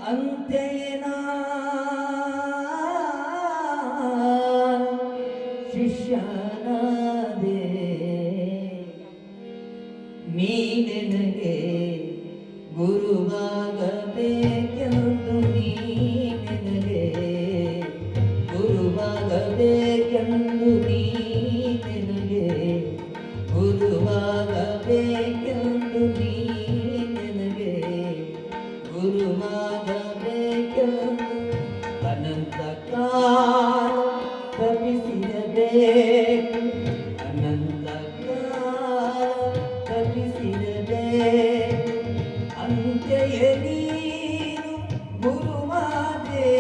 ಅಂತೆಯೇನ ಶಿಷ್ಯನಾದೆ ನೀನೆನಗೆ ಗುರುವಾಗಬೇಕೆಂದು ನೀನೆನಗೆ ಗುರುವಾಗಬೇಕೆಂದು ನೀನೆನಗೆ ಗುರುವಾಗಬೇಕೆಂದು ನೀನೆನಗೆ ಗುರುವಾಗಬೇಕೆಂದು ಅನಂತ ಕಾಲ ತಪಿಸಿರಬೇಕು ಅನಂತ ಕಾಲ ತಪಿಸಿರಬೇಕು ಅಂತ್ಯ ನೀನು ಗುರುವಾದೆ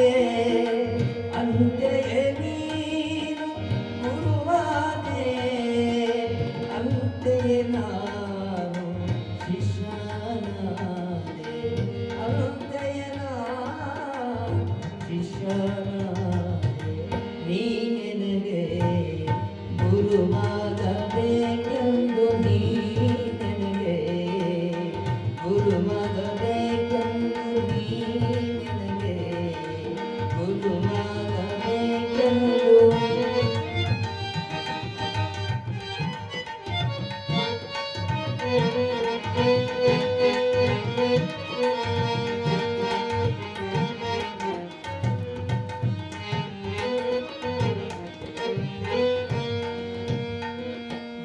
ಅಂತ್ಯ ನೀನು ಗುರುವಾದೆ ಅಂತ್ಯ ನಾನು ಶಿಷ್ಯನಾದೆ ಅಂತ್ಯ ನಾನು ಶಿಷ್ಯನಾದೆ ನೀನೆನಗೆ ಗುರುವಾಗಬೇಕೆಂದು ನೀನೆನಗೆ ಗುರುವಾಗಬೇಕೆಂದು ನೀನೆನಗೆ ಗುರುವಾಗಬೇಕೆಂದು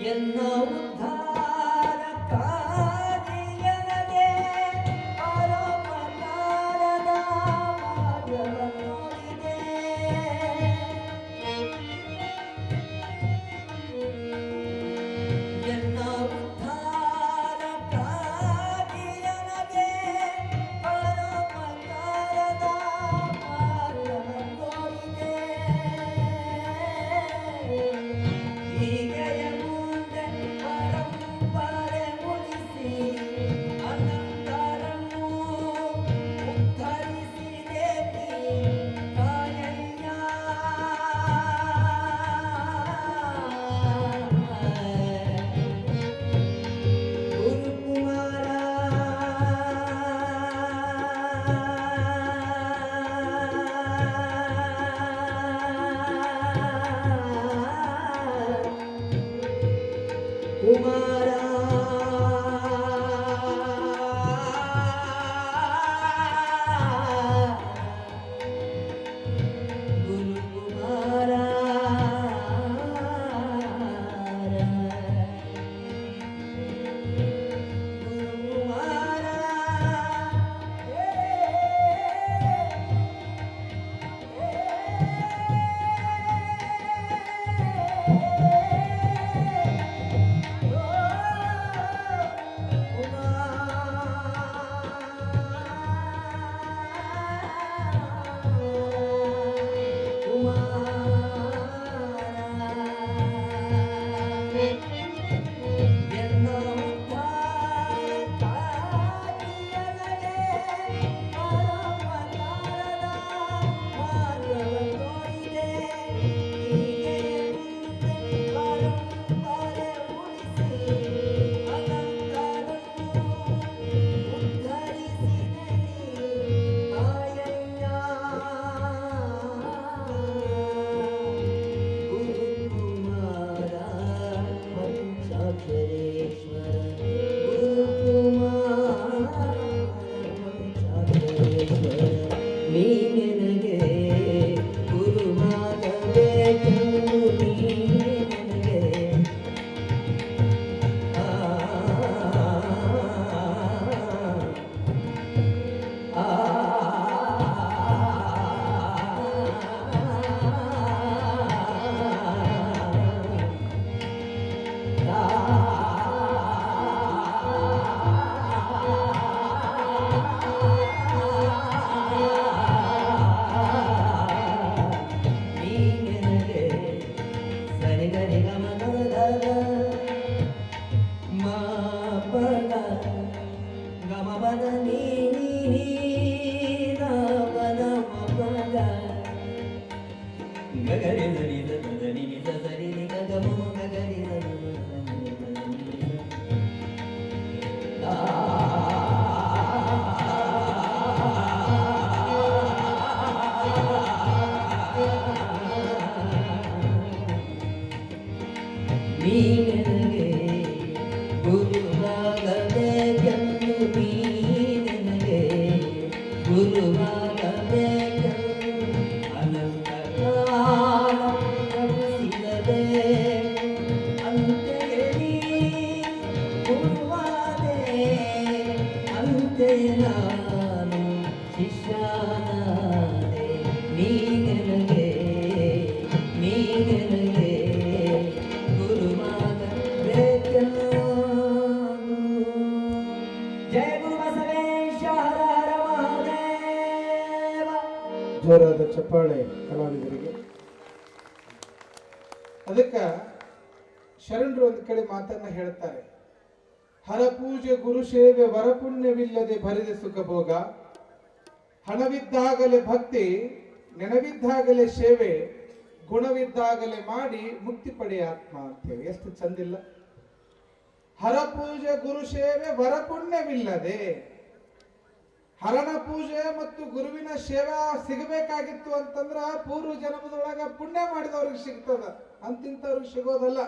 ಎನ್ನ ಉದ್ಧಾರಕ್ಕಾಗಿ ಪರೋಪಕಾರದ ಮಾರ್ಗವ ನೋಡಿದೆ ಎನ್ನ ಉದ್ಧಾರಕ್ಕಾಗಿ ಪರೋಪಕಾರದ ಮಾರ್ಗವ ನೋಡಿದೆ ಹೀಗೆಯ ಮುಂದೆ ಪರಂಪರೆ ಉಳಿಸಿ ಅನಂತರನ್ನು ಉದ್ಧರಿಸಿದೆ ಕಾಯಯ್ಯ ಗುರುಕುಮಾರ ಕುಮಾರ ಗುರುಕುಮಾರ ಗುರುಕುಮಾರ ನೀನೆನಗೆ ಗುರುವಾಗಬೇಕೆಂದು ನೀನೆನಗೆ ಆ ಆ ಗುರುವಾಗಬೇಕು ಅನಂತ ಕಾಲ ತಪಿಸಿರಬೇಕು ಅಂತೆಯೇ ನೀ ಗುರುವಾದೆ ಅಂತೆಯೇ ನಾನು ಶಿಷ್ಯನಾದೆ ನೀನೆನಗೆ ಗುರುವಾಗಬೇಕೆಂದು ಜಯ ಗುರು ಬಸವೇಶ ಹರ ಹರ ಮಹಾದೇವ. ಜೋರಾದ ಚಪ್ಪಾಳೆ ಕಲಾವಿದರಿಗೆ. ಅದಕ್ಕ ಶರಣರು ಒಂದು ಕಡೆ ಮಾತನ್ನ ಹೇಳ್ತಾರೆ, ಹರಪೂಜೆ ಗುರು ಸೇವೆ ವರಪುಣ್ಯವಿಲ್ಲದೆ ಭರಿದ ಸುಖ ಭೋಗ, ಹಣವಿದ್ದಾಗಲೇ ಭಕ್ತಿ ನೆನವಿದ್ದಾಗಲೇ ಸೇವೆ, ಗುಣವಿದ್ದಾಗಲೇ ಮಾಡಿ ಮುಕ್ತಿ ಪಡೆಯ ಆತ್ಮ ಅಂತೇಳಿ. ಎಷ್ಟು ಚಂದಿಲ್ಲ. ಹರಪೂಜೆ ಗುರು ಸೇವೆ ವರಪುಣ್ಯವಿಲ್ಲದೆ, ಹರನ ಪೂಜೆ ಮತ್ತು ಗುರುವಿನ ಸೇವಾ ಸಿಗಬೇಕಾಗಿತ್ತು ಅಂತಂದ್ರ ಪೂರ್ವ ಜನ್ಮದೊಳಗ ಪುಣ್ಯ ಮಾಡಿದವ್ರಿಗೆ ಸಿಗ್ತದ, ಅಂತಿಂತವ್ರಿಗೆ ಸಿಗೋದಲ್ಲ.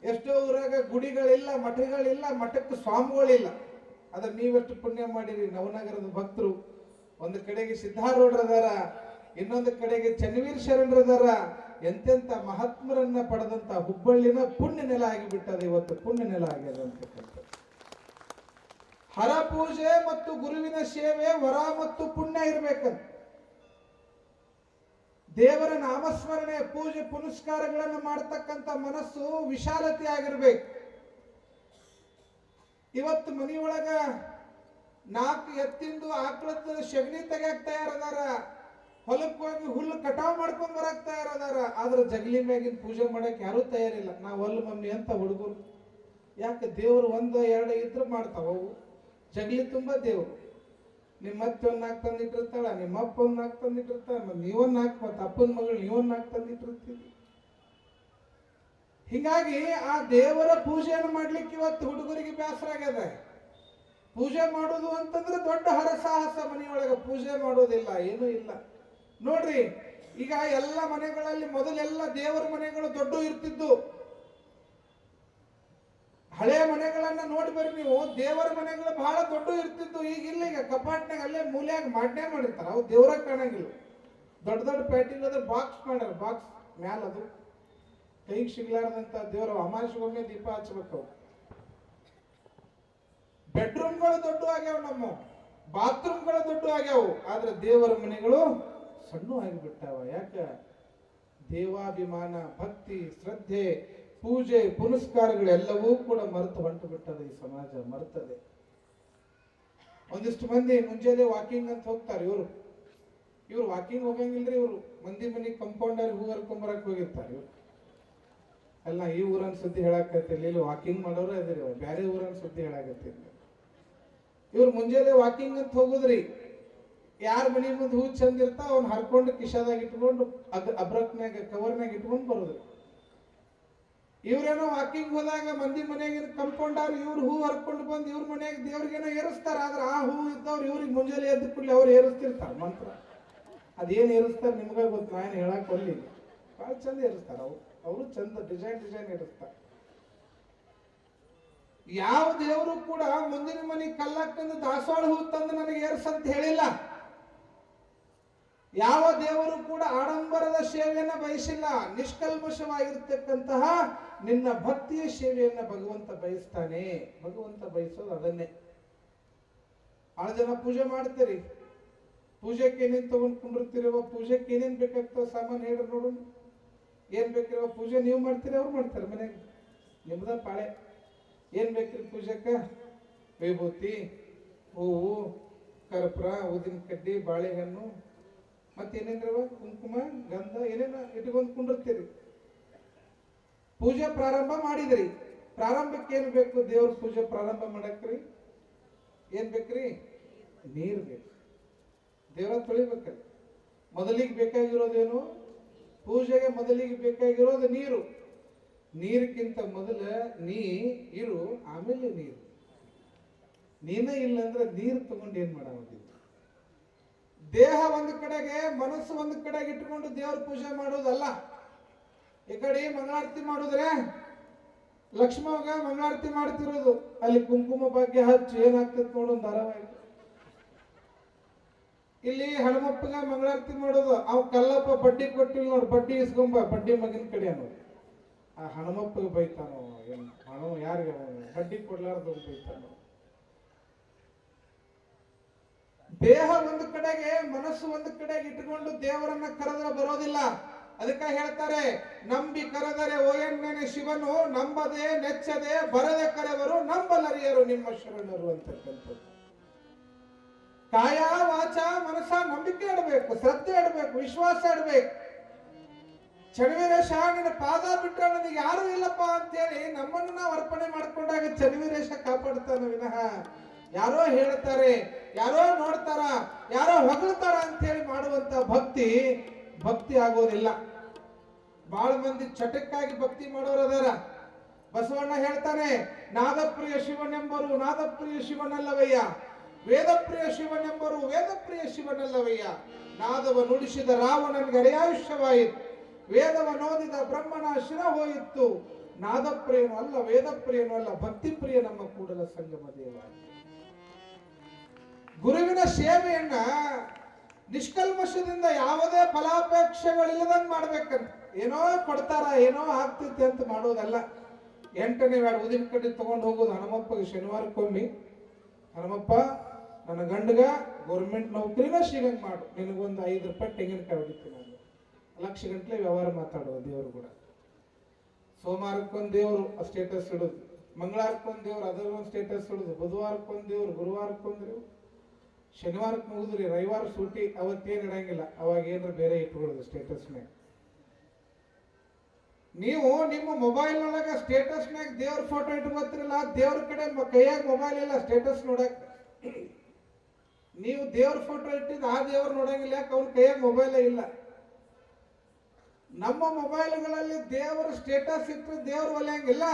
ಎಷ್ಟೋ ಊರಾಗ ಗುಡಿಗಳಿಲ್ಲ, ಮಠಗಳಿಲ್ಲ, ಮಠಕ್ಕೆ ಸ್ವಾಮಿಗಳಿಲ್ಲ. ಅದ್ರ ನೀವೆಷ್ಟು ಪುಣ್ಯ ಮಾಡಿರಿ. ನವನಗರದ ಭಕ್ತರು ಒಂದು ಕಡೆಗೆ ಸಿದ್ಧಾರೂಢರದಾರ, ಇನ್ನೊಂದು ಕಡೆಗೆ ಚನ್ನವೀರ ಶರಣರದಾರ. ಎಂತೆಂತ ಮಹಾತ್ಮರನ್ನ ಪಡೆದಂತ ಹುಬ್ಬಳ್ಳಿನ ಪುಣ್ಯ ನೆಲ ಆಗಿಬಿಟ್ಟದ. ಇವತ್ತು ಪುಣ್ಯ ನೆಲ ಆಗ್ಯದ ಅಂತಕ್ಕಂಥ. ಹರ ಪೂಜೆ ಮತ್ತು ಗುರುವಿನ ಸೇವೆ ವರ ಮತ್ತು ಪುಣ್ಯ ಇರ್ಬೇಕಂತ. ದೇವರ ನಾಮಸ್ಮರಣೆ ಪೂಜೆ ಪುನಸ್ಕಾರಗಳನ್ನು ಮಾಡ್ತಕ್ಕಂಥ ಮನಸ್ಸು ವಿಶಾಲತೆ ಆಗಿರ್ಬೇಕು. ಇವತ್ತು ಮನೆಯೊಳಗ 4 ಎತ್ತಿಂದು ಆಕಳದ ಶಗಣಿ ತೆಗ್ಯಾಕ ತಯಾರದಾರ, ಹೊಲಕ್ಕೆ ಹೋಗಿ ಹುಲ್ಲು ಕಟಾವ್ ಮಾಡ್ಕೊಂಡ್ ಬರಕ್ ತಯಾರದಾರ. ಆದ್ರೆ ಜಗಲಿ ಮ್ಯಾಗಿನ ಪೂಜೆ ಮಾಡಕ್ ಯಾರು ತಯಾರಿಲ್ಲ. ನಾವು ಅಲ್ಲ ಮಮ್ಮಿ ಅಂತ ಹುಡುಗರು. ಯಾಕೆ? ದೇವ್ರು 1 2 ಇದ್ರೆ ಮಾಡ್ತಾವ ಅವು. ಜಗಲಿ ತುಂಬಾ ದೇವ್ರು. ನಿಮ್ಮ ಅತ್ತೆ 1 4 ತಂದಿಟ್ಟಿರ್ತಾಳ, ನಿಮ್ಮ ಅಪ್ಪ 1 4 ತಂದಿಟ್ಟಿರ್ತಾಳ, ನೀವೊಂದು 4, ಮತ್ತೆ ಅಪ್ಪನ ಮಗಳು ನೀವೊಂದು 4 ತಂದಿಟ್ಟಿರ್ತೀವಿ. ಹಿಂಗಾಗಿ ಆ ದೇವರ ಪೂಜೆಯನ್ನು ಮಾಡ್ಲಿಕ್ಕೆ ಇವತ್ತು ಹುಡುಗರಿಗೆ ಬೇಸರ ಆಗ್ಯದ. ಪೂಜೆ ಮಾಡೋದು ಅಂತಂದ್ರೆ ದೊಡ್ಡ ಹರಸಾಹಸ. ಮನೆಯೊಳಗ ಪೂಜೆ ಮಾಡೋದಿಲ್ಲ, ಏನೂ ಇಲ್ಲ. ನೋಡ್ರಿ, ಈಗ ಎಲ್ಲ ಮನೆಗಳಲ್ಲಿ ಮೊದಲೆಲ್ಲ ದೇವರ ಮನೆಗಳು ದೊಡ್ಡ ಇರ್ತಿದ್ದು. ಹಳೆ ಮನೆಗಳನ್ನ ನೋಡಿ ಬರ್ರಿ ನೀವು, ದೇವರ ಮನೆಗಳು ಬಹಳ ದೊಡ್ಡ ಇರ್ತಿದ್ದು. ಈಗಿಲ್ಲ. ಈಗ ಕಪಾಟ್ನಾಗ ಅಲ್ಲೇ ಮೂಲ್ಯಾಗ ಮಾಡ್ನೇ ಮಾಡಿರ್ತಾರ. ಅವು ದೇವರ ಕಾಣಂಗಿಲ್ಲ. ದೊಡ್ಡ ದೊಡ್ಡ ಪ್ಯಾಟಿಂಗ್ ಬಾಕ್ಸ್ ಮಾಡ್ಯಾರ. ಬಾಕ್ಸ್ ಮ್ಯಾಲ ಅದು ಕೈಗೆ ಸಿಗ್ಲಾರ್ದಂತ ದೇವರ ಅಮಾವಾಸ್ಯೆಗೊಮ್ಮೆ ದೀಪ ಹಚ್ಬೇಕು. ಬೆಡ್ರೂಮ್ಗಳು ದೊಡ್ಡ ಆಗ್ಯಾವ, ನಮ್ಮ ಬಾತ್ರೂಮ್ಗಳು ದೊಡ್ಡ ಆಗ್ಯಾವು. ಆದ್ರೆ ದೇವರ ಮನೆಗಳು ಸಣ್ಣ ಆಗಿಬಿಟ್ಟಾವ. ಯಾಕ? ದೇವಾಭಿಮಾನ, ಭಕ್ತಿ, ಶ್ರದ್ಧೆ, ಪೂಜೆ ಪುನಸ್ಕಾರಗಳೆಲ್ಲವೂ ಕೂಡ ಮರೆತು ಹೊಂಟು ಬಿಟ್ಟದ. ಈ ಸಮಾಜ ಮರ್ತದೆ. ಒಂದಿಷ್ಟು ಮಂದಿ ಮುಂಜಾನೆ ವಾಕಿಂಗ್ ಅಂತ ಹೋಗ್ತಾರೆ. ಇವ್ರು ವಾಕಿಂಗ್ ಹೋಗಂಗಿಲ್ರಿ. ಇವ್ರು ಮಂದಿ ಮನೆ ಕಂಪೌಂಡರ್ ಹೂ ಹರ್ಕೊಂಬರಕ್ ಹೋಗಿರ್ತಾರೆ. ಇವ್ರು ಅಲ್ಲ, ಈ ಊರನ್ನ ಸುದ್ದಿ ಹೇಳಾಕತ್ತಿಲ್ಲ. ಇಲ್ಲಿ ವಾಕಿಂಗ್ ಮಾಡೋರು ಅದ್ರಿ, ಬೇರೆ ಊರನ್ನ ಸುದ್ದಿ ಹೇಳಾಕತ್ತಿಲ್ಲ. ಇವ್ರು ಮುಂಜಾನೆ ವಾಕಿಂಗ್ ಅಂತ ಹೋಗುದ್ರಿ. ಯಾರ ಮನೆ ಮುಂದೆ ಹೂ ಚಂದ ಇರ್ತಾ ಅವ್ನ ಹರ್ಕೊಂಡು ಕಿಶಾದಾಗ ಇಟ್ಕೊಂಡು ಅಬ್ರಕ್ನಾಗ ಕವರ್ನಾಗ ಇಟ್ಕೊಂಡು ಬರೋದ್ರಿ. ಇವ್ರೇನೋ ವಾಕಿಂಗ್ ಹೋದಾಗ ಮಂದಿ ಮನೆಯಾಗಿನ ಕಂಪೌಂಡರ್ ಇವ್ರು ಹೂ ಹರ್ಕೊಂಡು ಬಂದು ಇವ್ರ ಮನೆಯಾಗ ದೇವ್ರಿಗೇನೋ ಏರಿಸ್ತಾರ. ಆದ್ರೆ ಆ ಹೂ ಇದ್ದವ್ರು ಇವ್ರಿಗೆ ಮುಂಜಾನೆ ಎದ್ದು ಕೂಡಲೇ ಅವ್ರು ಏರಿಸ್ತಿರ್ತಾರ ಮಂತ್ರ. ಅದೇನು ಏರಿಸ್ತಾರೆ ನಿಮ್ಗ ಗೊತ್ತು, ನಾನು ಹೇಳಕ್ ಒಲ್ಲಿ. ಭಾಳ ಚಂದ ಏರಿಸ್ತಾರ ಅವರು ಚಂದ ಡಿಸೈನ್ ಏರಿಸ್ತಾರ. ಯಾವ ದೇವರು ಕೂಡ ಮುಂದಿನ ಮನೆ ಕಲ್ಲಾಕ್ತಂದು ದಾಸವಾಳ ಹೂ ತಂದು ನನಗೆ ಏರ್ಸಂತ ಹೇಳಿಲ್ಲ. ಯಾವ ದೇವರು ಕೂಡ ಆಡಂಬರದ ಸೇವೆಯನ್ನ ಬಯಸಿಲ್ಲ. ನಿಷ್ಕಲ್ಮಶವಾಗಿರ್ತಕ್ಕಂತಹ ನಿನ್ನ ಭಕ್ತಿಯ ಸೇವೆಯನ್ನ ಭಗವಂತ ಬಯಸ್ತಾನೆ. ಭಗವಂತ ಬಯಸೋದು ಅದನ್ನೇ. 6 ಜನ ಪೂಜೆ ಮಾಡ್ತೀರಿ. ಪೂಜೆಗೆ ಏನೇನು ತಗೊಂಡ್ ಕುಂಡಿರ್ತೀರವ? ಪೂಜೆಗೆ ಏನೇನ್ ಬೇಕಾಗ್ತವ ಸಾಮಾನು ಹೇಳ್ರಿ ನೋಡೋಣ. ಏನ್ ಬೇಕಿರವ? ಪೂಜೆ ನೀವು ಮಾಡ್ತೀರಿ, ಅವ್ರು ಮಾಡ್ತಾರೆ ಮನೆಗೆ. ನಿಮ್ದ ಪಾಳೆ. ಏನ್ ಬೇಕ್ರಿ ಪೂಜೆಕ್ಕ? ವಿಭೂತಿ, ಹೂವು, ಕರ್ಪೂರ, ಊದಿನ ಕಡ್ಡಿ, ಬಾಳೆಹಣ್ಣು, ಮತ್ತೇನೇನ್ರವ? ಕುಂಕುಮ, ಗಂಧ, ಏನೇನ ಇಟ್ಕೊಂಡ್ ಕುಂಡಿರ್ತೀರಿ. ಪೂಜೆ ಪ್ರಾರಂಭ ಮಾಡಿದ್ರಿ. ಪ್ರಾರಂಭಕ್ಕೆ ಏನ್ ಬೇಕು? ದೇವ್ರ ಪೂಜೆ ಪ್ರಾರಂಭ ಮಾಡಕ್ರಿ ಏನ್ ಬೇಕ್ರಿ? ನೀರ್ ಬೇಕು. ದೇವರ ತೊಳಿಬೇಕ್ರಿ. ಮೊದಲಿಗೆ ಬೇಕಾಗಿರೋದೇನು? ಪೂಜೆಗೆ ಮೊದಲಿಗೆ ಬೇಕಾಗಿರೋದು ನೀರು. ನೀರಿಗಿಂತ ಮೊದಲ ನೀ ಇರು, ಆಮೇಲೆ ನೀರು. ನೀನೇ ಇಲ್ಲ ಅಂದ್ರೆ ನೀರು ತಗೊಂಡು ಏನ್ ಮಾಡೋದಿಲ್ಲ. ದೇಹ ಒಂದು ಕಡೆಗೆ, ಮನಸ್ಸು ಒಂದು ಕಡೆಗೆ ಇಟ್ಕೊಂಡು ದೇವ್ರ ಪೂಜೆ ಮಾಡೋದಲ್ಲ. ಈ ಕಡೆ ಮಂಗಳಾರತಿ ಮಾಡಿದ್ರೆ ಲಕ್ಷ್ಮವಾಗ ಮಂಗಳಾರತಿ ಮಾಡ್ತಿರೋದು, ಅಲ್ಲಿ ಕುಂಕುಮ ಭಾಗ್ಯ ಹಚ್ಚಿ ಏನಾಗ್ತದೆ ನೋಡೋದು ಧಾರಾವಾಹಿ. ಇಲ್ಲಿ ಹನುಮಪ್ಪಗ ಮಂಗಳಾರತಿ ಮಾಡೋದು ಅವ್ ಕಲ್ಲಪ್ಪ ಬಡ್ಡಿ ಕೊಟ್ಟಿಲ್ಲ ನೋಡಿ, ಬಡ್ಡಿ ಇಸ್ಕೊಂಬ, ಬಡ್ಡಿ ಮಗನ ಕಡೆ ಅನ್ನೋದು. ಆ ಹನುಮಪ್ಪಗೆ ಬೈತಾನೋ ಏನು, ಹನುಮ ಯಾರಿಗೆ ಬಡ್ಡಿ ಕೊಡ್ಲಾರ್ದು ಬೈತಾನೋ. ದೇಹ ಒಂದು ಕಡೆಗೆ, ಮನಸ್ಸು ಒಂದು ಕಡೆಗೆ ಇಟ್ಕೊಂಡು ದೇವರನ್ನ ಕರೆದ್ರೆ ಬರೋದಿಲ್ಲ. ಅದಕ್ಕೆ ಹೇಳ್ತಾರೆ, ನಂಬಿ ಕರೆದರೆ ಓಯಣ್ಣನೆ ಶಿವನು, ನಂಬದೆ ನೆಚ್ಚದೆ ಬರದೆ ಕರೆವರು ನಂಬಲರಿಯರು ನಿಮ್ಮ ಶರಣರು ಅಂತಕ್ಕಂಥದ್ದು. ಕಾಯ ವಾಚ ಮನಸ್ಸ ನಂಬಿಕೆ ಇಡಬೇಕು, ಶ್ರದ್ಧೆ ಇಡಬೇಕು, ವಿಶ್ವಾಸ ಇಡಬೇಕು. ಚನ್ನವೀರೇಶ ನಿನ್ನ ಪಾದ ಬಿಟ್ಟರೆ ನನಗೆ ಯಾರು ಇಲ್ಲಪ್ಪ ಅಂತೇಳಿ ನಮ್ಮನ್ನು ನಾವು ಅರ್ಪಣೆ ಮಾಡ್ಕೊಂಡಾಗ ಚನ್ನವೀರೇಶ ಕಾಪಾಡ್ತಾನ ವಿನಃ ಯಾರೋ ಹೇಳ್ತಾರೆ, ಯಾರೋ ನೋಡ್ತಾರ, ಯಾರೋ ಹೊಗಳ್ತಾರ ಅಂತ ಹೇಳಿ ಮಾಡುವಂತ ಭಕ್ತಿ ಭಕ್ತಿ ಆಗೋದಿಲ್ಲ. ಬಹಳ ಮಂದಿ ಚಟಕ್ಕಾಗಿ ಭಕ್ತಿ ಮಾಡೋರು ಅದಾರ. ಬಸವಣ್ಣ ಹೇಳ್ತಾನೆ, ನಾದಪ್ರಿಯ ಶಿವನೆಂಬರು ನಾದಪ್ರಿಯ ಶಿವನಲ್ಲವಯ್ಯ, ವೇದಪ್ರಿಯ ಶಿವನೆಂಬರು ವೇದಪ್ರಿಯ ಶಿವನಲ್ಲವಯ್ಯ. ನಾದವ ನುಡಿಸಿದ ರಾವಣನಿಗೆ ಅರೆಯಾಯುಷ್ಯವಾಯಿತು, ವೇದವನೋದಿದ ಬ್ರಹ್ಮನ ಶಿರ ಹೋಯಿತು. ನಾದಪ್ರಿಯನು ಅಲ್ಲ, ವೇದಪ್ರಿಯನು ಅಲ್ಲ, ಭಕ್ತಿಪ್ರಿಯ ನಮ್ಮ ಕೂಡಲ ಸಂಗಮ ದೇವ. ಗುರುವಿನ ಸೇವೆಯನ್ನ ನಿಷ್ಕಲ್ಮಶದಿಂದ ಯಾವುದೇ ಫಲಾಪೇಕ್ಷೆಗಳಿಲ್ಲದಂಗ್ ಮಾಡ್ಬೇಕಂತ. ಏನೋ ಕೊಡ್ತಾರ, ಏನೋ ಆಗ್ತೈತಿ ಅಂತ ಮಾಡೋದಲ್ಲ. 8ನೇ ವಾರ್ಡ್ ಉದಿನ ಕಡ್ಡಿ ತಗೊಂಡು ಹೋಗೋದು ಹನುಮಪ್ಪಗೆ ಶನಿವಾರಕ್ಕೊಮ್ಮೆ. ಹನುಮಪ್ಪ, ನನ್ನ ಗಂಡಗ ಗೌರ್ಮೆಂಟ್ ನೌಕರಿನ ಸಿಗಂಗ್ ಮಾಡು, ನಿನಗೊಂದು 5 ರೂಪಾಯಿ ತೆಂಗಿನಕಾಯಿ ಹೊಡಿತೀನಿ, ನಾನು ಲಕ್ಷ ಗಂಟ್ಲೆ ವ್ಯವಹಾರ ಮಾತಾಡುವ ದೇವರು ಕೂಡ. ಸೋಮವಾರಕ್ಕೊಂದು ದೇವರು ಸ್ಟೇಟಸ್ ಇಡೋದು, ಮಂಗಳವಾರಕ್ಕೊಂದು ದೇವ್ರು ಅದರೊಂದು ಸ್ಟೇಟಸ್ ಇಡೋದು, ಬುಧವಾರಕ್ಕೊಂದು ದೇವ್ರು, ಗುರುವಾರಕ್ಕೊಂದು ದೇವ್ರು, ಶನಿವಾರಕ್ಕೆ ಮುಗಿದ್ರಿ, ರವಿವಾರ ಸೂಟಿ, ಅವತ್ತೇನು ಇಡಂಗಿಲ್ಲ, ಅವಾಗ ಏನಾರ ಬೇರೆ ಇಟ್ಕೊಳ್ಳೋದು ಸ್ಟೇಟಸ್ನಾಗ. ನೀವು ನಿಮ್ಮ ಮೊಬೈಲ್ನೊಳಗ ಸ್ಟೇಟಸ್ನಾಗ ದೇವ್ರ ಫೋಟೋ ಇಟ್ಕೋತಿರಲ್ಲ, ದೇವ್ರ ಕಡೆ ಕೈಯಾಗ ಮೊಬೈಲ್ ಇಲ್ಲ ಸ್ಟೇಟಸ್ ನೋಡಕ್. ನೀವು ದೇವ್ರ ಫೋಟೋ ಇಟ್ಟಿದ್ದು ಆ ದೇವ್ರು ನೋಡಂಗಿಲ್ಲ, ಯಾಕೆ ಅವ್ನ ಕೈಯಾಗ ಮೊಬೈಲೇ ಇಲ್ಲ. ನಮ್ಮ ಮೊಬೈಲ್ಗಳಲ್ಲಿ ದೇವರ ಸ್ಟೇಟಸ್ ಇಟ್ಟರೆ ದೇವ್ರ ಒಲೆಯಂಗಿಲ್ಲ.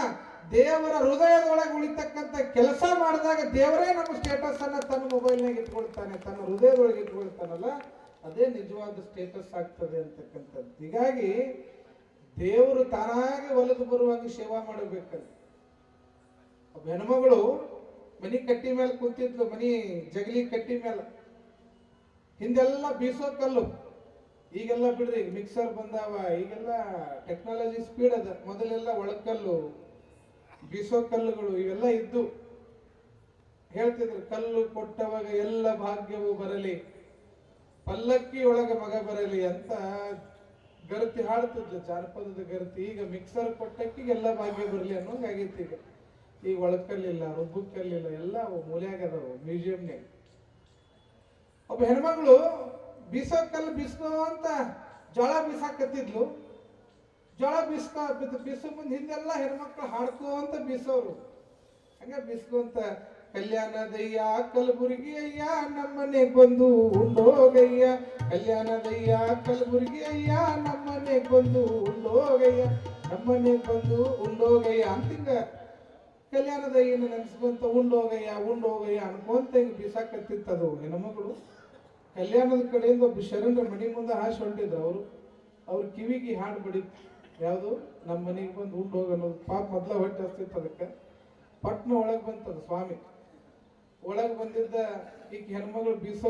ದೇವರ ಹೃದಯದೊಳಗೆ ಉಳಿತಕ್ಕಂಥ ಕೆಲಸ ಮಾಡಿದಾಗ ದೇವರೇ ನಮ್ಮ ಸ್ಟೇಟಸ್ ಅನ್ನ ತನ್ನ ಮೊಬೈಲ್ನಾಗ ಇಟ್ಕೊಳ್ತಾನೆ, ತನ್ನ ಹೃದಯದೊಳಗೆ ಇಟ್ಕೊಳ್ತಾನಲ್ಲ, ಅದೇ ನಿಜವಾದ ಸ್ಟೇಟಸ್ ಆಗ್ತದೆ ಅಂತಕ್ಕಂಥದ್ದು. ಹೀಗಾಗಿ ದೇವರು ತಾನಾಗಿ ಒಲಿದು ಬರುವಾಗ ಸೇವಾ ಮಾಡಬೇಕಂತ. ಹೆಣ್ಮಗಳು ಮನಿ ಕಟ್ಟಿ ಮೇಲೆ ಕೂತಿದ್ಲು, ಮನಿ ಜಗಲಿ ಕಟ್ಟಿ ಮೇಲೆ. ಹಿಂದೆಲ್ಲ ಬೀಸೋ ಕಲ್ಲು, ಈಗೆಲ್ಲ ಬಿಡ್ರಿ ಮಿಕ್ಸರ್ ಬಂದಾವ, ಈಗೆಲ್ಲ ಟೆಕ್ನಾಲಜಿ ಸ್ಪೀಡ್ ಅದ. ಮೊದಲೆಲ್ಲ ಒಳಕಲ್ಲು, ಬೀಸೋ ಕಲ್ಲುಗಳು ಇವೆಲ್ಲ ಇದ್ದು. ಹೇಳ್ತಿದ್ರು, ಕಲ್ಲು ಕೊಟ್ಟವಾಗ ಎಲ್ಲ ಭಾಗ್ಯವು ಬರಲಿ, ಪಲ್ಲಕ್ಕಿ ಒಳಗೆ ಮಗ ಬರಲಿ ಅಂತ ಗರತಿ ಹಾಡ್ತಿದ್ಲು, ಜಾನಪದದ ಗರತಿ. ಈಗ ಮಿಕ್ಸರ್ ಕೊಟ್ಟಕ್ಕಿಗೆ ಎಲ್ಲ ಭಾಗ್ಯ ಬರಲಿ ಅನ್ನೋಂಗೆ ಆಗೈತಿ. ಈಗ ಒಳಕಲ್ಲಿಲ್ಲ, ರುಬ್ಬು ಕಲ್ಲಿಲ್ಲ, ಎಲ್ಲ ಮೂಲ್ಯಾಗದವು ಮ್ಯೂಸಿಯಂನಾಗ. ಒಬ್ಬ ಹೆಣ್ಮಗಳು ಬೀಸೋ ಕಲ್ಲು ಬೀಸ್ಕೋ ಅಂತ ಜೋಳ ಬೀಸಾಕತ್ತಿದ್ಲು. ಜೋಳ ಬೀಸೋ ಮುಂದೆ ಹಿಂದೆಲ್ಲ ಹೆಣ್ಮಕ್ಳು ಹಾಡ್ಕೋ ಅಂತ ಬೀಸೋರು. ಹಂಗ ಬೀಸ್ಕೊಂತ, ಕಲ್ಯಾಣದಯ್ಯ ಕಲಬುರ್ಗಿ ಅಯ್ಯ ನಮ್ಮನೆ ಬಂದು ಉಂಡೋಗಯ್ಯ, ಕಲ್ಯಾಣದಯ್ಯ ಕಲಬುರ್ಗಿ ಅಯ್ಯ ನಮ್ಮನೆ ಬಂದು ಉಂಡೋಗಯ್ಯ, ನಮ್ಮನೆ ಬಂದು ಉಂಡೋಗಯ್ಯ ಅಂತಿಂಗ ಕಲ್ಯಾಣದಯ್ಯನ ನೆನೆಸ್ಕೊಂತ ಉಂಡೋಗಯ್ಯ ಉಂಡೋಗಯ್ಯ ಅನ್ಕೊಂತ ಹಿಂಗ ಬೀಸಾಕತ್ತಿತ್ತದು ಹೆಣ್ಮಗಳು. ಕಲ್ಯಾಣದ ಕಡೆಯಿಂದ ಒಬ್ಬ ಶರಣರ ಮನೆ ಮುಂದೆ ಹಾಸಿ ಹೊಂಟಿದ್ರು. ಅವ್ರ ಕಿವಿಗೆ ಹಾಡು ಬಡಿತ್ತು, ಯಾವುದು ನಮ್ಮ ಮನೆಗೆ ಬಂದು ಉಂಡು ಹೋಗ ಅನ್ನೋದು. ಪಾಪ ಮೊದಲ ಹೊಟ್ಟೆ ಹಸ್ತಿತ್ತು ಅದಕ್ಕೆ. ಪಟ್ನ ಒಳಗೆ ಬಂತದ ಸ್ವಾಮಿ. ಒಳಗೆ ಬಂದಿದ್ದ ಈಗ ಹೆಣ್ಮಗಳು ಬೀಸೋ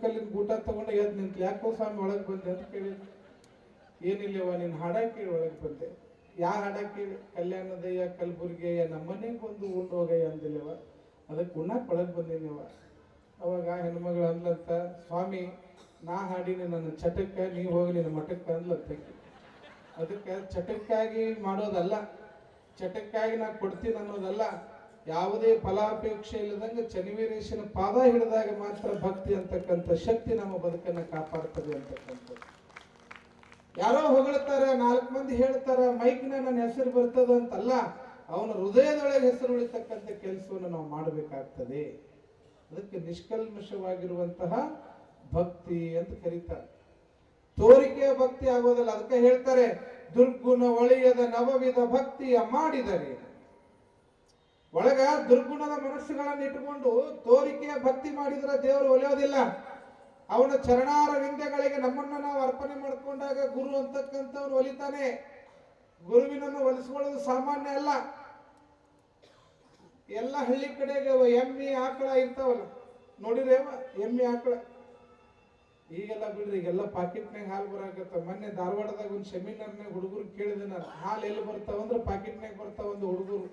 ಕಲ್ಲಿನ ಊಟ ತಗೊಂಡು ಎದ್ದು ನಿಂತು, ಯಾಕೋ ಸ್ವಾಮಿ ಒಳಗೆ ಬಂದೆ ಅಂತ ಕೇಳಿದ್ರು. ಏನಿಲ್ಲವ ನಿನ್ನ ಹಾಡ ಕೇಳಿ ಒಳಗೆ ಬಂದೆ. ಯಾ ಹಾಡ ಕೇಳಿ? ಕಲ್ಯಾಣದಯ್ಯ ಕಲಬುರ್ಗಿಯ ನಮ್ಮನೆಗೆ ಬಂದು ಉಂಡು ಹೋಗಯ್ಯ ಅಂದಿಲ್ಲವ, ಅದಕ್ಕೆ ಉಣ್ಣಕ್ಕೆ ಒಳಗೆ ಬಂದಿನವ. ಅವಾಗ ಹೆಣ್ಮಗಳು ಅಂದ್ಲಂತ, ಸ್ವಾಮಿ ನಾ ಹಾಡಿನಿ ನನ್ನ ಚಟಕ್ಕೆ, ನೀವು ಹೋಗಿ ನಿನ್ನ ಮಠಕ್ಕೆ ಅಂದ್ಲಂತ. ಅದಕ್ಕೆ ಚಟಕ್ಕಾಗಿ ಮಾಡೋದಲ್ಲ, ಚಟಕ್ಕಾಗಿ ನಾ ಕೊಡ್ತೀನಿ ಅನ್ನೋದಲ್ಲ. ಯಾವುದೇ ಫಲಾಪೇಕ್ಷೆ ಇಲ್ಲದಂಗೆ ಚನ್ನವೀರೇಶನ ಪಾದ ಹಿಡಿದಾಗ ಮಾತ್ರ ಭಕ್ತಿ ಅಂತಕ್ಕಂಥ ಶಕ್ತಿ ನಮ್ಮ ಬದುಕನ್ನು ಕಾಪಾಡ್ತದೆ ಅಂತಕ್ಕಂಥದ್ದು. ಯಾರೋ ಹೊಗಳ್ತಾರ, 4 ಮಂದಿ ಹೇಳ್ತಾರ, ಮೈಕ್ನ ನನ್ನ ಹೆಸರು ಬರ್ತದ ಅಂತಲ್ಲ, ಅವನ ಹೃದಯದೊಳಗೆ ಹೆಸರು ಉಳಿತಕ್ಕಂಥ ಕೆಲಸವನ್ನು ನಾವು ಮಾಡಬೇಕಾಗ್ತದೆ. ಅದಕ್ಕೆ ನಿಷ್ಕಲ್ಮಶವಾಗಿರುವಂತಹ ಭಕ್ತಿ ಅಂತ ಕರೀತಾರೆ. ತೋರಿಕೆಯ ಭಕ್ತಿ ಆಗೋದಲ್ಲ. ಅದಕ್ಕೆ ಹೇಳ್ತಾರೆ, ದುರ್ಗುಣ ಒಳೆಯದ ನವವಿಧ ಭಕ್ತಿಯ ಮಾಡಿದರೆ. ಒಳಗ ದುರ್ಗುಣದ ಮನಸ್ಸುಗಳನ್ನು ಇಟ್ಟುಕೊಂಡು ತೋರಿಕೆಯ ಭಕ್ತಿ ಮಾಡಿದ್ರೆ ದೇವರು ಒಲಿಯೋದಿಲ್ಲ. ಅವನ ಚರಣಾರ ವಿಂಧ್ಯಗಳಿಗೆ ನಮ್ಮನ್ನ ನಾವು ಅರ್ಪಣೆ ಮಾಡ್ಕೊಂಡಾಗ ಗುರು ಅಂತಕ್ಕಂಥವ್ರು ಒಲಿತಾನೆ. ಗುರುವಿನನ್ನು ಒಲಿಸ್ಕೊಳ್ಳೋದು ಸಾಮಾನ್ಯ ಅಲ್ಲ. ಎಲ್ಲ ಹಳ್ಳಿ ಕಡೆಗೆ ಎಮ್ಮೆ ಆಕಳ ಇರ್ತಾವಲ್ಲ, ನೋಡಿರೇವ ಎಮ್ಮೆ ಆಕಳ ಈಗೆಲ್ಲ ಬಿಡ್ರಿ, ಈಗೆಲ್ಲ ಪಾಕೆಟ್ನಾಗ ಹಾಲು ಬರಾಕತ್ತ. ಮೊನ್ನೆ ಧಾರವಾಡದಾಗ ಒಂದು ಸೆಮಿನಾರ್ನಾಗ ಹುಡುಗರು ಕೇಳಿದೆ ನಾನು, ಹಾಲು ಎಲ್ಲಿ ಬರ್ತಾವ ಅಂದ್ರೆ ಪಾಕೆಟ್ನಾಗ ಬರ್ತಾವ ಒಂದು ಹುಡುಗರು.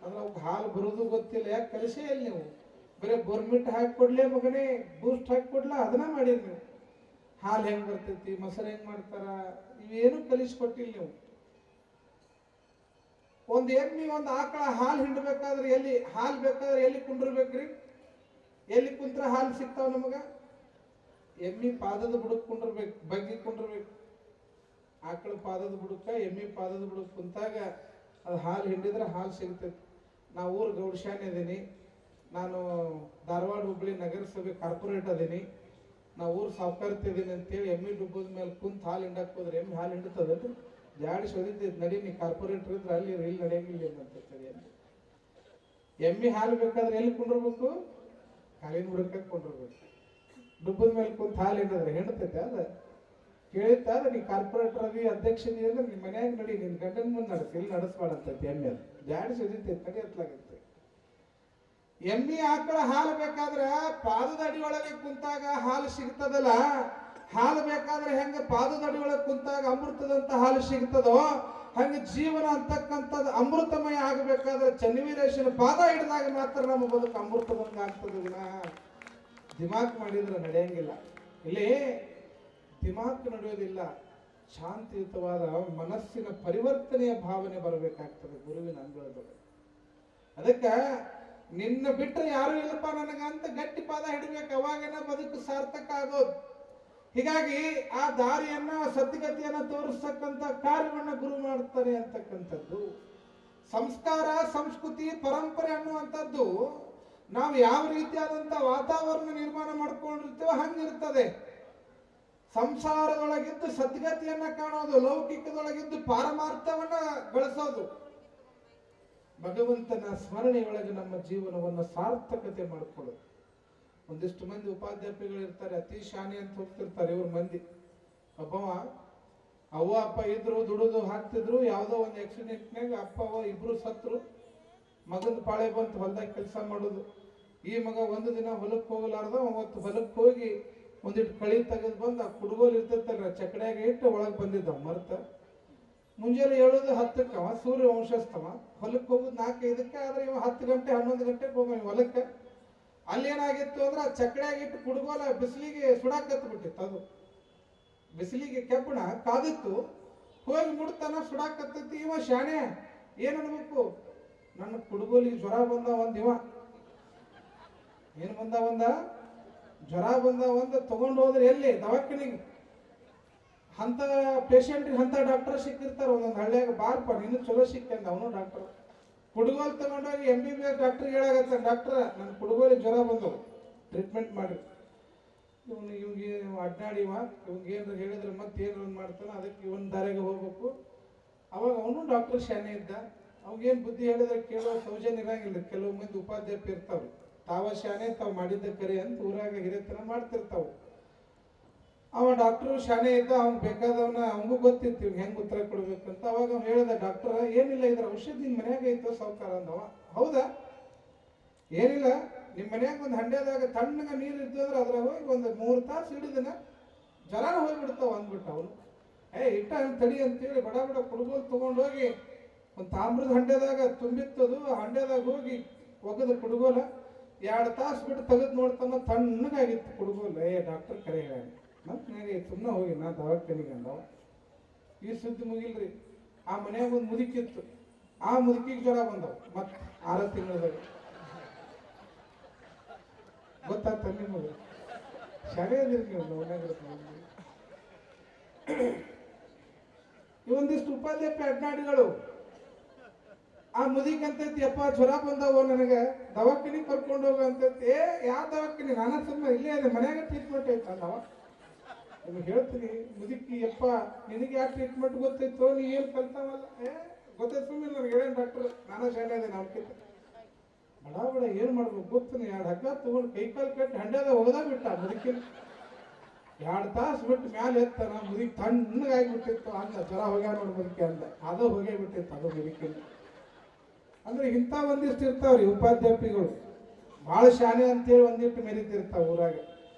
ಅಂದ್ರೆ ಅವ್ಕೆ ಹಾಲು ಬರೋದು ಗೊತ್ತಿಲ್ಲ. ಯಾಕೆ ಕಲಿಸೇ ಇಲ್ಲ ನೀವು? ಬರೀ ಗೋರ್ಮೆಂಟ್ ಹಾಕಿ ಕೊಡ್ಲೇ ಮಗನೇ, ಬೂಸ್ಟ್ ಹಾಕಿ ಕೊಡ್ಲಾ, ಅದನ್ನ ಮಾಡಿರಿ ನೀವು. ಹಾಲು ಹೆಂಗೆ ಬರ್ತೈತಿ, ಮೊಸರು ಹೆಂಗೆ ಮಾಡ್ತಾರ, ಇವೇನು ಕಲಿಸ್ಕೊಟ್ಟಿಲ್ಲ ನೀವು. ಒಂದು ಎಮ್ಮಿ ಒಂದು ಆಕಳ ಹಾಲು ಹಿಂಡಬೇಕಾದ್ರೆ ಎಲ್ಲಿ ಹಾಲು ಬೇಕಾದ್ರೆ ಎಲ್ಲಿ ಕುಂಡಿರ್ಬೇಕ್ರಿ? ಎಲ್ಲಿ ಕುಂತ್ರ ಹಾಲು ಸಿಗ್ತಾವ ನಮಗ? ಎಮ್ಮಿ ಪಾದದ ಬುಡಕ್ ಕುಂಡಿರ್ಬೇಕು, ಬಗ್ಗಿ ಕುಂಡಿರ್ಬೇಕು. ಆಕಳ ಪಾದದ ಬುಡಕ್ಕ, ಎಮ್ಮಿ ಪಾದದ ಬುಡಕ್ ಕುಂತಾಗ ಅದು ಹಾಲು ಹಿಂಡಿದ್ರೆ ಹಾಲು ಸಿಗ್ತೈತಿ. ನಾವು ಊರು ಗೌಡಶಾನೆ ಅದೀನಿ, ನಾನು ಧಾರವಾಡ ಹುಬ್ಬಳ್ಳಿ ನಗರಸಭೆ ಕಾರ್ಪೊರೇಟ್ ಅದೀನಿ, ನಾವು ಊರು ಸಾವುಕಾರತಿ ಇದೀನಿ ಅಂತೇಳಿ ಎಮ್ಮಿ ಡುಬ್ಬದ ಮೇಲೆ ಕುಂತ ಹಾಲು ಹಿಂಡಕ್ಕೆ ಹೋದ್ರೆ ಎಮ್ಮಿ ಹಾಲು ಹಿಂಡುತ್ತದಲ್ರಿ? ಜಾಡಿ ಸೊದಿದ್ದೈತಿ, ನಡಿ ನೀ ಕಾರ್ಪೊರೇಟರ್ ಇದ್ರೆ ಅಲ್ಲಿ ಇಲ್ಲಿ ನಡೆಯಂಗಿಲ್ಲ ಅಂತ. ಎಮ್ಮಿ ಹಾಲು ಬೇಕಾದ್ರೆ ಎಲ್ಲಿ ಕುಂಡಿರ್ಬೇಕು? ಕಾಲಿನ ಬುಡಕ್ಕೆ ಕುಂಡಿರ್ಬೇಕು. ಡುಬ್ಬದ ಮೇಲೆ ಕುಂತ ಹಾಲು ಹಿಂಡಿದ್ರೆ ಹಿಂಡ್ತೈತೆ? ಅದ ಕೇಳಿತ್ತ? ಅದ ನೀ ಕಾರ್ಪೊರೇಟರ್ ಅದಿ, ಅಧ್ಯಕ್ಷದಿ ಅಂದ್ರೆ ನಿಮ್ಮ ಮನ್ಯಾಗ ನಡಿ, ನಿನ್ನ ಗಂಡನ ಮುಂದೆ ನಡೆಸಿ, ಇಲ್ಲಿ ನಡೆಸ್ಬಾರ್ದಂತೈತಿ. ಎಮ್ಮೆ ಅದು ಜಾಡಿ ಸೊದಿತೈತಿ, ನಡಿ ಎತ್ತಲಾಗತ್ತೆ. ಎಮ್ಮಿ ಆಕಳ ಹಾಲು ಬೇಕಾದ್ರೆ ಪಾದದ ಅಡಿ ಒಳಗೆ ಕುಂತಾಗ ಹಾಲು ಸಿಗ್ತದಲ್ಲ, ಹಾಲು ಬೇಕಾದ್ರೆ ಹೆಂಗ ಪಾದದ ಅಡಿ ಒಳಗೆ ಕುಂತಾಗ ಅಮೃತದಂತ ಹಾಲು ಸಿಗ್ತದೋ ಹಂಗೆ ಜೀವನ ಅಂತಕ್ಕಂಥದ್ದು ಅಮೃತಮಯ ಆಗಬೇಕಾದ್ರೆ ಚನ್ನವೀರೇಶನ ಪಾದ ಹಿಡಿದಾಗ ಮಾತ್ರ ನಮ್ಮ ಬದುಕು ಅಮೃತವಂಗ ಆಗ್ತದೆ. ದಿಮಾಕ್ ಮಾಡಿದ್ರೆ ನಡೆಯಂಗಿಲ್ಲ. ಇಲ್ಲಿ ದಿಮಾಕ್ ನಡೆಯೋದಿಲ್ಲ, ಶಾಂತಿಯುತವಾದ ಮನಸ್ಸಿನ ಪರಿವರ್ತನೆಯ ಭಾವನೆ ಬರಬೇಕಾಗ್ತದೆ ಗುರುವಿನ ಅಂಗಳದೊಳಗೆ. ಅದಕ್ಕೆ ನಿನ್ನ ಬಿಟ್ಟರೆ ಯಾರು ಇಲ್ಲಪ್ಪ ನನಗ ಅಂತ ಗಟ್ಟಿ ಪಾದ ಹಿಡಬೇಕು, ಅವಾಗನ ಬದುಕು ಸಾರ್ಥಕ ಆಗೋದು. ಹೀಗಾಗಿ ಆ ದಾರಿಯನ್ನ ಸದ್ಗತಿಯನ್ನ ತೋರಿಸ್ತಕ್ಕಂಥ ಕಾರ್ಯವನ್ನ ಗುರು ಮಾಡ್ತಾರೆ ಅಂತಕ್ಕಂಥದ್ದು. ಸಂಸ್ಕಾರ, ಸಂಸ್ಕೃತಿ, ಪರಂಪರೆ ಅನ್ನುವಂಥದ್ದು ನಾವು ಯಾವ ರೀತಿಯಾದಂಥ ವಾತಾವರಣ ನಿರ್ಮಾಣ ಮಾಡ್ಕೊಂಡಿರ್ತೇವೋ ಹಂಗಿರ್ತದೆ. ಸಂಸಾರದೊಳಗಿದ್ದು ಸದ್ಗತಿಯನ್ನ ಕಾಣೋದು, ಲೌಕಿಕದೊಳಗಿದ್ದು ಪಾರಮಾರ್ಥವನ್ನ ಗಳಿಸೋದು. ಭಗವಂತನ ಸ್ಮರಣೆಯೊಳಗೆ ನಮ್ಮ ಜೀವನವನ್ನು ಸಾರ್ಥಕತೆ ಮಾಡಿಕೊಳ್ಳೋದು. ಒಂದಿಷ್ಟು ಮಂದಿ ಉಪಾಧ್ಯಾಪಿಗಳು ಇರ್ತಾರೆ, ಅತಿ ಶಾನೆ ಅಂತ ಹೋಗ್ತಿರ್ತಾರೆ. ಇವ್ರ ಮಂದಿ ಒಬ್ಬವ ಅವ್ವ ಅಪ್ಪ ಇದ್ರು, ದುಡಿದು ಹಾಕ್ತಿದ್ರು. ಯಾವುದೋ ಒಂದು ಆಕ್ಸಿಡೆಂಟ್ನಾಗ ಅಪ್ಪ ಅವ್ವ ಇಬ್ರು ಸತ್ರು. ಮಗನ ಪಾಳೆ ಬಂತು ಹೊಲದಾಗ ಕೆಲಸ ಮಾಡೋದು. ಈ ಮಗ ಒಂದು ದಿನ ಹೊಲಕ್ಕೆ ಹೋಗಲಾರ್ದ, ಅವತ್ತು ಹೊಲಕ್ಕೆ ಹೋಗಿ ಒಂದಿಟ್ಟು ಕಳಿ ತೆಗೆದು ಬಂದು ಆ ಕುಡುಗೋಲು ಇರ್ತೈತಲ್ಲ ಚಕಡ್ಯಾಗ ಇಟ್ಟು ಒಳಗೆ ಬಂದಿದ್ದ ಮರ್ತ. ಮುಂಜಾನೆ ಹೇಳೋದು 10ಕ್ಕೆ, ಅವ ಸೂರ್ಯ ವಂಶಸ್ಥವ. ಹೊಲಕ್ಕೆ ಹೋಗೋದು 4-5ಕ್ಕೆ, ಆದ್ರೆ ಇವ 10 ಗಂಟೆ 11 ಗಂಟೆಗೆ ಹೋಗ ಹೊಲಕ್ಕೆ. ಅಲ್ಲೇನಾಗಿತ್ತು ಅಂದ್ರೆ ಆ ಚಕಡ್ಯಾಗಿಟ್ಟು ಕುಡುಗೋಲ ಬಿಸಿಲಿಗೆ ಸುಡಾಕತ್ತು ಬಿಟ್ಟಿತ್ತು. ಅದು ಬಿಸಿಲಿಗೆ ಕೆಬ್ಬಣ ಕಾದಿತ್ತು, ಹೋಗಿ ಮುಡ್ತಾನ ಸುಡಾಕತ್ತೈತಿ. ಇವ ಶಾಣೆ ಏನ್ ಅನ್ಬೇಕು, ನನ್ನ ಕುಡುಗೋಲಿಗೆ ಜ್ವರ ಬಂದ ಇವ ಏನ್ ಬಂದ ಜ್ವರ ಬಂದ ತಗೊಂಡು ಹೋದ್ರೆ ಎಲ್ಲಿ ದವಾಖಾನಿಗೆ. ಅಂತ ಪೇಷಂಟ್ಗೆ ಅಂತ ಡಾಕ್ಟರ್ ಸಿಕ್ಕಿರ್ತಾರೆ ಒಂದೊಂದು ಹಳ್ಳಿಯಾಗ. ಬಾರ್ಪ ನೀನು ಚಲೋ ಸಿಕ್ಕಂದ ಅವನು ಡಾಕ್ಟರ್. ಕುಡುಗೋಲು ತಗೊಂಡೋಗಿ MBBS ಡಾಕ್ಟರ್ಗೆ ಹೇಳಾಗತ್ತ, ಡಾಕ್ಟರ್ ನನ್ನ ಕುಡುಗೋಲಿಗೆ ಜ್ವರ ಬಂದವು, ಟ್ರೀಟ್ಮೆಂಟ್ ಮಾಡಿ. ಇವ್ಗೆ ಅಡ್ಡಾಡಿವ, ಇವ್ಗೆ ಏನಾರು ಹೇಳಿದ್ರೆ ಮತ್ತೆ ಏನಾರು ಮಾಡ್ತಾನೆ, ಅದಕ್ಕೆ ಇವನ್ ದಾರಿಗೆ ಹೋಗ್ಬೇಕು. ಅವಾಗ ಅವನು ಡಾಕ್ಟರ್ ಶಾನೆ ಇದ್ದ. ಅವಾಗೇನು ಬುದ್ಧಿ ಹೇಳಿದ್ರೆ ಕೇಳೋ ಸೌಜನ್ಯ ಇರಂಗಿಲ್ಲ. ಕೆಲವು ಮಂದಿ ಉಪಾಧ್ಯಾಪಿ ಇರ್ತಾವ್ರಿ, ತಾವ ಶಾನೆ ತಾವು ಮಾಡಿದ್ದ ಕರೆ ಅಂತ ಊರಾಗ ಹಿರಿಯತನ ಮಾಡ್ತಿರ್ತಾವ. ಅವ ಡಾಕ್ಟರ್ ಶಾನೆ ಇದ್ದ, ಅವ್ನು ಬೇಕಾದವನ ಅವನಿಗೂ ಗೊತ್ತಿತ್ತು ಇವ್ಗೆ ಹೆಂಗೆ ಉತ್ತರ ಕೊಡ್ಬೇಕಂತ. ಅವಾಗ ಅವ್ನು ಹೇಳಿದ, ಡಾಕ್ಟರ್ ಏನಿಲ್ಲ, ಇದ್ರ ಔಷಧಿ ನಿನ್ನ ಮನ್ಯಾಗ ಐತೋ ಸಾವುಕಾರ ಅಂದವ. ಹೌದಾ, ಏನಿಲ್ಲ, ನಿಮ್ಮ ಮನ್ಯಾಗ ಒಂದು ಹಂಡ್ಯಾದಾಗ ತಣ್ಣಗ ನೀರು ಇದ್ದು ಅಂದ್ರೆ ಅದ್ರಾಗ ಹೋಗಿ ಒಂದು 3 ತಾಸು ಹಿಡಿದಿನ ಜ್ವರನ ಹೋಗ್ಬಿಡ್ತಾವ ಅಂದ್ಬಿಟ್ಟ ಅವನು. ಇಟ್ಟ ತಡಿ ಅಂತೇಳಿ ಬಡ ಕುಡುಗೋಲು ತೊಗೊಂಡೋಗಿ ಒಂದು ತಾಮ್ರದ ಹಂಡ್ಯದಾಗ ತುಂಬಿತ್ತದು. ಆ ಹಂಡ್ಯದಾಗ ಹೋಗಿ ಒಗದ ಕುಡುಗೋಲ 2 ತಾಸು ಬಿಟ್ಟು ತೆಗೆದು ನೋಡ್ತಾನ, ತಣ್ಣಗಾಗಿತ್ತು ಕುಡುಗೋಲು. ಡಾಕ್ಟರ್ ಕರೆ ಹೇಳ ಮತ್ತೆ ನನಗೆ ಸುಮ್ಮನೆ ಹೋಗಿ ನಾ ದವಾಖಾನಿಗೆ ಅಂದವ. ಈ ಸುದ್ದಿ ಮುಗಿಲ್ರಿ. ಆ ಮನ್ಯಾಗ ಒಂದು ಮುದುಕಿತ್ತು, ಆ ಮುದುಕಿಗೆ ಜ್ವರ ಬಂದವ ಮತ್ತೆ 6 ತಿಂಗಳದಾಗ. ಗೊತ್ತಾಗ್ತ ನಿಮಗೆ? ಶಾಲೆ ಅದಿರಿ ನೀವು ಇವೊಂದಿಷ್ಟು ಉಪಾಧ್ಯಾಯ ಅಡ್ನಾಡಿಗಳು. ಆ ಮುದಿಗೆ ಅಂತೈತಿ, ಅಪ್ಪ ಜ್ವರ ಬಂದವ ನನಗೆ ದವಾಖಾನಿಗೆ ಕರ್ಕೊಂಡು ಹೋಗ ಅಂತೈತಿ. ಯಾವ ದವಾಖಾನಿ? ನಾನಾ ಸುಮ್ಮನೆ ಇಲ್ಲೇ ಇದೆ, ಮನ್ಯಾಗ ಟ್ರೀಟ್ಮೆಂಟ್ ಐತ ಅಂದವ. ನಿಮಗೆ ಹೇಳ್ತೀನಿ, ಮುದುಕಿ ಯಪ್ಪ ನಿನಗೆ ಯಾವ ಟ್ರೀಟ್ಮೆಂಟ್ ಗೊತ್ತೈತೋ, ನೀ ಏನು ಕಲ್ತಾವಲ್ಲ? ಗೊತ್ತೈತೆ ಸುಮ್ಮನೆ ನನಗೆ ಹೇಳೇನು ಡಾಕ್ಟರ್, ನಾನಾ ಶಾಲೆ ಇದೆ ನಾಲ್ಕಿಂತ ಬಡ ಏನು ಮಾಡ್ಬೇಕು ಗೊತ್ತಾನೆ. 2 ಹಗ್ಗ ತಗೊಂಡು ಕೈಕಾಲು ಕಟ್ಟಿ ಹಂಡ್ಯದ ಹೋಗದ ಬಿಟ್ಟ ಮುದುಕಿನ. 2 ತಾಸು ಬಿಟ್ಟು ಮ್ಯಾಲೆ ಎತ್ತಾನ, ಮುದುಕಿ ತಣ್ಣಗಾಗಿಬಿಟ್ಟಿತ್ತು. ಅಂದ ಜ್ವರ ಹೋಗ್ಯ ನೋಡಿ ಮುದುಕಿ ಅಂದ, ಅದು ಹೋಗೇ ಬಿಟ್ಟಿತ್ತು ಅದು ಮುದುಕಿನ. ಅಂದ್ರೆ ಇಂಥ ಒಂದಿಷ್ಟು ಇರ್ತಾವ್ರಿ ಉಪಾಧ್ಯಾಪಿಗಳು, ಭಾಳ ಶಾನೆ ಅಂತೇಳಿ ಒಂದಿಟ್ಟು ಮೆರಿತಿರ್ತಾವ ಊರಾಗ.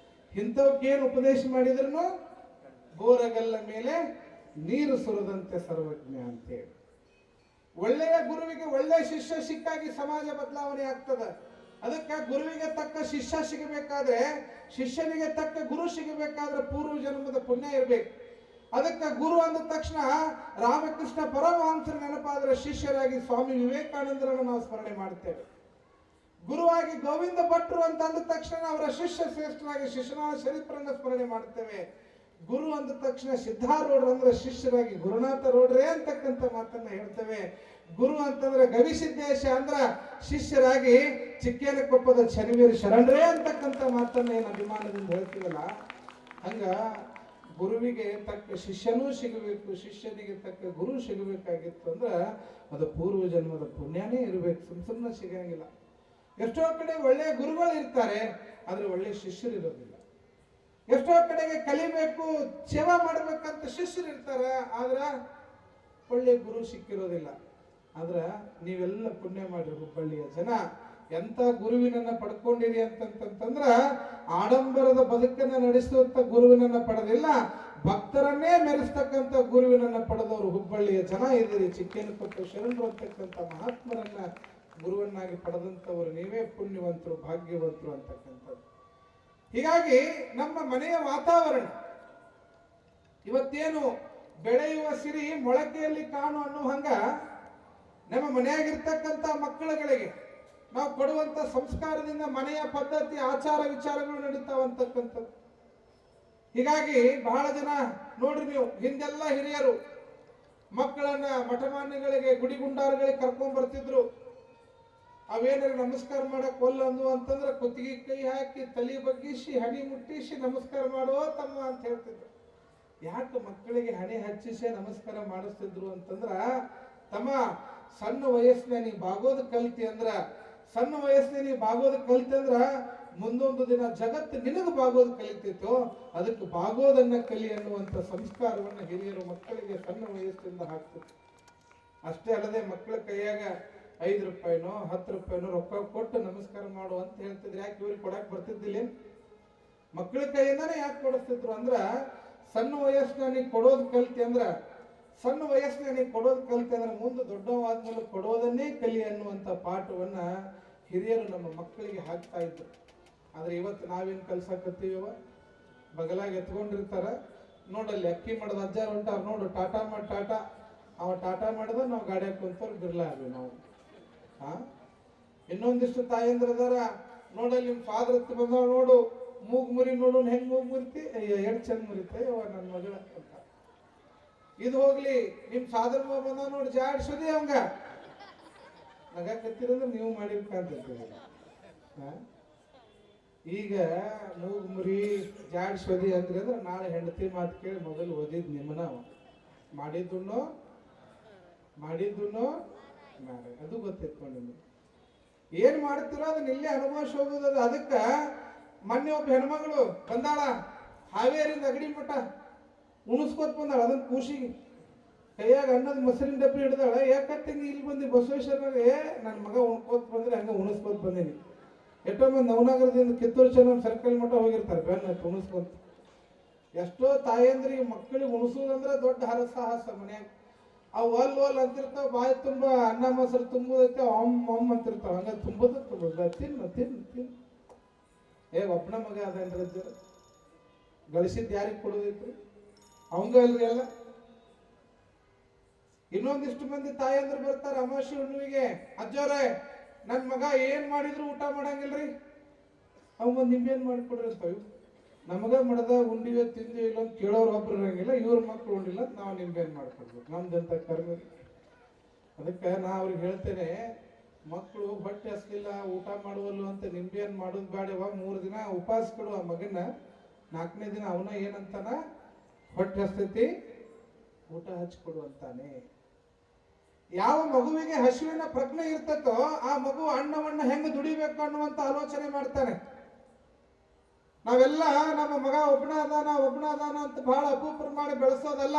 ಇಂಥವಕ್ಕೇನು ಉಪದೇಶ ಮಾಡಿದ್ರು ಗೋರಗಲ್ಲ ಮೇಲೆ ನೀರು ಸುರದಂತೆ ಸರ್ವಜ್ಞ ಅಂತೇಳಿ. ಒಳ್ಳೆಯ ಗುರುವಿಗೆ ಒಳ್ಳೆಯ ಶಿಷ್ಯ ಸಿಕ್ಕಾಗಿ ಸಮಾಜ ಬದಲಾವಣೆ ಆಗ್ತದ. ಅದಕ್ಕೆ ಗುರುವಿಗೆ ತಕ್ಕ ಶಿಷ್ಯ ಸಿಗಬೇಕಾದ್ರೆ, ಶಿಷ್ಯನಿಗೆ ತಕ್ಕ ಗುರು ಸಿಗಬೇಕಾದ್ರೆ ಪೂರ್ವ ಜನ್ಮದ ಪುಣ್ಯ ಇರ್ಬೇಕು. ಅದಕ್ಕೆ ಗುರು ಅಂದ ತಕ್ಷಣ ರಾಮಕೃಷ್ಣ ಪರಮಹಂಸರ ನೆನಪಾದ್ರೆ ಶಿಷ್ಯರಾಗಿ ಸ್ವಾಮಿ ವಿವೇಕಾನಂದರನ್ನು ನಾವು ಸ್ಮರಣೆ ಮಾಡ್ತೇವೆ. ಗುರುವಾಗಿ ಗೋವಿಂದ ಭಟ್ರು ಅಂತ ಅಂದ ತಕ್ಷಣ ಅವರ ಶಿಷ್ಯ ಶ್ರೇಷ್ಠರಾಗಿ ಶಿಶುನಾಳ ಶರೀಫರನ್ನ ಸ್ಮರಣೆ ಮಾಡ್ತೇವೆ. ಗುರು ಅಂದ ತಕ್ಷಣ ಸಿದ್ಧಾರೂಢರು ಅಂದ್ರೆ ಶಿಷ್ಯರಾಗಿ ಗುರುನಾಥ ರೋಡ್ರೆ ಅಂತಕ್ಕಂಥ ಮಾತನ್ನ ಹೇಳ್ತೇವೆ. ಗುರು ಅಂತಂದ್ರೆ ಗವಿಸಿದ್ದೇಶ ಅಂದ್ರ ಶಿಷ್ಯರಾಗಿ ಚಿಕ್ಕೇನಕೊಪ್ಪದ ಶನಿವೀರ ಶರಣರೇ ಅಂತಕ್ಕಂಥ ಮಾತನ್ನ ಏನು ಅಭಿಮಾನದಿಂದ ಹೇಳ್ತೀವಲ್ಲ, ಹಂಗ ಗುರುವಿಗೆ ತಕ್ಕ ಶಿಷ್ಯನೂ ಸಿಗಬೇಕು, ಶಿಷ್ಯನಿಗೆ ತಕ್ಕ ಗುರು ಸಿಗಬೇಕಾಗಿತ್ತು ಅಂದ್ರೆ ಅದು ಪೂರ್ವ ಜನ್ಮದ ಪುಣ್ಯನೇ ಇರಬೇಕು, ಸುಮ್ಮನೆ ಸಿಗಂಗಿಲ್ಲ. ಎಷ್ಟೋ ಕಡೆ ಒಳ್ಳೆಯ ಗುರುಗಳು ಇರ್ತಾರೆ, ಆದ್ರೆ ಒಳ್ಳೆಯ ಶಿಷ್ಯರು ಇರೋದಿಲ್ಲ. ಎಷ್ಟೋ ಕಡೆಗೆ ಕಲಿಬೇಕು, ಸೇವಾ ಮಾಡ್ಬೇಕಂತ ಶಿಷ್ಯರು ಇರ್ತಾರೆ, ಆದ್ರ ಒಳ್ಳೆಯ ಗುರು ಸಿಕ್ಕಿರೋದಿಲ್ಲ. ಆದ್ರ ನೀವೆಲ್ಲ ಪುಣ್ಯ ಮಾಡ್ರಿ ಹುಬ್ಬಳ್ಳಿಯ ಜನ, ಎಂತ ಗುರುವಿನನ್ನ ಪಡ್ಕೊಂಡಿರಿ ಅಂತಂತಂದ್ರ ಆಡಂಬರದ ಬದುಕನ್ನ ನಡೆಸುವಂತ ಗುರುವಿನನ್ನ ಪಡೆದಿಲ್ಲ, ಭಕ್ತರನ್ನೇ ಮೆರೆಸ್ತಕ್ಕಂಥ ಗುರುವಿನನ್ನ ಪಡೆದವರು ಹುಬ್ಬಳ್ಳಿಯ ಜನ ಇದ್ದೀರಿ. ಚಿಕ್ಕೇನಕೊಪ್ಪ ಶರಣರು ಅಂತಕ್ಕಂಥ ಮಹಾತ್ಮರನ್ನ ಗುರುವನ್ನಾಗಿ ಪಡೆದಂಥವರು ನೀವೇ ಪುಣ್ಯವಂತರು, ಭಾಗ್ಯವಂತರು ಅಂತಕ್ಕಂಥದ್ದು. ಹೀಗಾಗಿ ನಮ್ಮ ಮನೆಯ ವಾತಾವರಣ ಇವತ್ತೇನು ಬೆಳೆಯುವ ಸಿರಿ ಮೊಳಕೆಯಲ್ಲಿ ಕಾಣು ಅನ್ನೋ ಹಂಗ ನಮ್ಮ ಮನೆಯಾಗಿರ್ತಕ್ಕಂಥ ಮಕ್ಕಳುಗಳಿಗೆ ನಾವು ಕೊಡುವಂತ ಸಂಸ್ಕಾರದಿಂದ ಮನೆಯ ಪದ್ಧತಿ ಆಚಾರ ವಿಚಾರಗಳು ನಡೀತಾವಂತಕ್ಕಂಥದ್ದು. ಹೀಗಾಗಿ ಬಹಳ ಜನ ನೋಡ್ರಿ ನೀವು, ಹಿಂದೆಲ್ಲ ಹಿರಿಯರು ಮಕ್ಕಳನ್ನ ಮಠಮಾನ್ಯಗಳಿಗೆ ಗುಡಿಗುಂಡಾರಗಳಿಗೆ ಕರ್ಕೊಂಡ್ ಬರ್ತಿದ್ರು. ಅವೇನಾರು ನಮಸ್ಕಾರ ಮಾಡಕ್ ಒಲ್ಲ ಅಂದು ಅಂತಂದ್ರೆ ಕುತ್ತಿಗೆ ಕೈ ಹಾಕಿ ತಲೆ ಬಗ್ಗಿಸಿ ಹಣಿ ಮುಟ್ಟಿಸಿ ನಮಸ್ಕಾರ ಮಾಡೋ ತಮ್ಮ ಅಂತ ಹೇಳ್ತಿದ್ರು. ಯಾಕೆ ಮಕ್ಕಳಿಗೆ ಹಣೆ ಹಚ್ಚಿಸೇ ನಮಸ್ಕಾರ ಮಾಡಿಸ್ತಿದ್ರು ಅಂತಂದ್ರ, ತಮ್ಮ ಸಣ್ಣ ವಯಸ್ಸಿನ ನೀ ಬಾಗೋದು ಕಲ್ತಿ ಅಂದ್ರ, ಸಣ್ಣ ವಯಸ್ಸಿನ ನೀ ಬಾಗೋದು ಕಲ್ತಿ ಅಂದ್ರ ಮುಂದೊಂದು ದಿನ ಜಗತ್ತು ನಿನಗೆ ಬಾಗೋದು ಕಲಿತಿತ್ತು, ಅದಕ್ಕೆ ಬಾಗೋದನ್ನ ಕಲಿ ಅನ್ನುವಂಥ ಸಂಸ್ಕಾರವನ್ನ ಹಿರಿಯರು ಮಕ್ಕಳಿಗೆ ಸಣ್ಣ ವಯಸ್ಸಿನಿಂದ ಹಾಕ್ತಿತ್ತು. ಅಷ್ಟೇ ಅಲ್ಲದೆ ಮಕ್ಕಳ ಕೈಯಾಗ 5 ರೂಪಾಯಿನೋ 10 ರೂಪಾಯಿನೋ ರೊಕ್ಕ ಕೊಟ್ಟು ನಮಸ್ಕಾರ ಮಾಡು ಅಂತ ಹೇಳ್ತಿದ್ರು. ಯಾಕೆ ಇವ್ರಿಗೆ ಕೊಡಕ್ ಬರ್ತಿದ್ದಿಲ್ಲ? ಮಕ್ಕಳ ಕೈಯಿಂದಾನೆ ಯಾಕೆ ಕೊಡಿಸ್ತಿದ್ರು ಅಂದ್ರ, ಸಣ್ಣ ವಯಸ್ಸಿನ ನೀ ಕೊಡೋದು ಕಲ್ತಿ ಅಂದ್ರ, ಸಣ್ಣ ವಯಸ್ಸಿನ ನೀ ಕೊಡೋದು ಕಲ್ತಿ ಅಂದ್ರೆ ಮುಂದೆ ದೊಡ್ಡವಾದ್ಮೇಲೆ ಕೊಡೋದನ್ನೇ ಕಲಿ ಅನ್ನುವಂಥ ಪಾಠವನ್ನ ಹಿರಿಯರು ನಮ್ಮ ಮಕ್ಕಳಿಗೆ ಹಾಕ್ತಾ ಇದ್ರು. ಆದ್ರೆ ಇವತ್ತು ನಾವೇನ್ ಕಲ್ಸಾಕತ್ತೀವ, ಬಗಲಾಗಿ ಎತ್ಕೊಂಡಿರ್ತಾರ, ನೋಡಲ್ಲಿ ಅಕ್ಕಿ ಮಾಡೋದು ಅಜ್ಜಾರ ಹೊಂಟಾರ ನೋಡು, ಟಾಟಾ ಮಾಡಿ ಟಾಟಾ, ಅವ ಟಾಟಾ ಮಾಡಿದ ನಾವು ಗಾಡಿ ಹಾಕೊಂತವ್ರು ಬಿರ್ಲಾ ಆಗ್ವಿ ನಾವು. ಇನ್ನೊಂದಿಷ್ಟು ತಾಯಂದ್ರದಾರ ನೋಡಲ್ಲಿ ನಿಮ್ ಫಾದರ್ ಹತ್ತಿ ಬಂದವ ನೋಡು, ಮೂಗ್ ಮುರಿ ನೋಡು ಹೆಂಗ್ ಮೂಗ್ ಮುರಿತಿ, ಎಡ್ ಚಂದ ಮುರಿತೆ ನನ್ನ ಮಗಳ ಅಂತ. ಇದು ಹೋಗ್ಲಿ, ನಿಮ್ ಫಾದರ್ ಬಂದವ ನೋಡಿ ಜಾಡ್ಸೋದಿ ಅವಂಗ ನಗ ಕತ್ತಿರಂದ್ರೆ ನೀವು ಮಾಡಿರ್ಕಂತೀರಿ. ಈಗ ಮೂಗ್ ಮುರಿ ಜಾಡ್ಸೋದಿ ಅಂದ್ರೆ ನಾಳೆ ಹೆಂಡತಿ ಮಾತು ಕೇಳಿ ಮೊದಲು ಓದಿದ್ ನಿಮ್ಮನ ಮಾಡಿದ್ದುನು ಅದು ಗೊತ್ತಿತ್ಕೊಂಡು ನಿಮ್ಗೆ ಏನ್ ಮಾಡ್ತಿರೋ ಅದನ್ನ ಇಲ್ಲೇ ಅನುಭವಿಸಿ ಹೋಗುದು. ಅದಕ್ಕ ಮೊನ್ನೆ ಒಬ್ಬ ಹೆಣ್ಮಗಳು ಬಂದಾಳ, ಹಾವೇರಿಂದ ಅಗಡಿ ಮಠ ಉಣಿಸ್ಕೋತ್ ಬಂದಾಳ, ಅದನ್ನ ಕೂಸಿಗೆ ಕೈಯಾಗ ಅನ್ನದ ಮೊಸರಿನ ಡಬ್ಬಿ ಹಿಡ್ದಾಳ. ಯಾಕತ್ತೆ ನೀ ಇಲ್ಲಿ ಬಂದಿ ಬಸವೇಶ್ವರನಾಗ? ನನ್ನ ಮಗ ಉಣ್ಕೋತ್ ಬಂದ್ರೆ ಹಂಗ ಉಣಿಸ್ಕೋತ್ ಬಂದೀನಿ. ಎಷ್ಟೋ ಮಂದಿ ನವನಗರದಿಂದ ಕಿತ್ತೂರು ಚೆನ್ನ ಸರ್ಕಲ್ ಮಠ ಹೋಗಿರ್ತಾರೆ ಬೆನ್ನ ಉಣಿಸ್ಕೊಂತ. ಎಷ್ಟೋ ತಾಯಂದ್ರಿಗೆ ಮಕ್ಕಳಿಗೆ ಉಣಿಸೋದಂದ್ರೆ ದೊಡ್ಡ ಹರಸಾಹಸ. ಮನ್ಯಾಗ ಅವು ಅಲ್ ಅಂತಿರ್ತಾವ, ಬಾಯಿ ತುಂಬ ಅನ್ನ ಮೊಸರು ತುಂಬುದೈತೆ ಅಮ್ಮ ಅಂತಿರ್ತಾವ, ಹಂಗ ತುಂಬುದ ತಿನ್ನು ತಿನ್ನು ತಿನ್ನು. ಒಬ್ಬನ ಮಗ ಅದೇನ್ರ ಗಳಿಸಿದ್ ಯಾರಿಗೆ ಕೊಡೋದೈತ್ರಿ? ಅವಂಗ ಅಲ್ರಿ ಎಲ್ಲ. ಇನ್ನೊಂದಿಷ್ಟು ಮಂದಿ ತಾಯಂದ್ರು ಬರ್ತಾರ ಅಮಾವಾಸ್ಯೆ ಹುಣ್ಣಿಮೆಗೆ, ಅಜ್ಜವ್ರೆ ನನ್ ಮಗ ಏನ್ ಮಾಡಿದ್ರು ಊಟ ಮಾಡಂಗಿಲ್ರಿ, ಅವಂಗ ನಿಮ್ಗೇನ್ ಮಾಡಿಕೊಡ್ರಿ ಅಂತಾವ. ನಮಗ ಮಡದ ಉಂಡಿವೆ ತಿಂದಿವಿ ಇಲ್ಲ ಅಂತ ಕೇಳೋರು ಒಬ್ರು ಇರಂಗಿಲ್ಲ, ಇವ್ರ ಮಕ್ಳು ಉಂಡಿಲ್ಲ ನಾವು ನಿಮ್ಗೇನ್ ಮಾಡ್ಕೊಡ್ಬೇಕು, ನಮ್ದಂತ ಕರ್ಮ. ಅದಕ್ಕೆ ನಾ ಅವ್ರಿಗೆ ಹೇಳ್ತೇನೆ, ಮಕ್ಕಳು ಹೊಟ್ಟೆ ಹಸ್ಲಿಲ್ಲ ಊಟ ಮಾಡುವಲ್ಲು ಅಂತ ನಿಂಬೆನ್ ಮಾಡೋದು ಬೇಡವ, 3 ದಿನ ಉಪವಾಸ ಕೊಡು ಆ ಮಗನ, 4ನೇ ದಿನ ಅವನ ಏನಂತಾನ, ಹೊಟ್ಟೆ ಹಸ್ತೈತಿ ಊಟ ಹಚ್ಕೊಡು ಅಂತಾನೆ. ಯಾವ ಮಗುವಿಗೆ ಹಸುವಿನ ಪ್ರಜ್ಞೆ ಇರ್ತತೋ ಆ ಮಗು ಅಣ್ಣವನ್ನ ಹೆಂಗ್ ದುಡಿಬೇಕು ಅನ್ನುವಂತ ಆಲೋಚನೆ ಮಾಡ್ತಾನೆ. ನಾವೆಲ್ಲ ನಮ್ಮ ಮಗ ಒಬ್ಬನ ಅದಾನ ಅಂತ ಬಹಳ ಅಪೂಪ ಮಾಡಿ ಬೆಳೆಸೋದಲ್ಲ.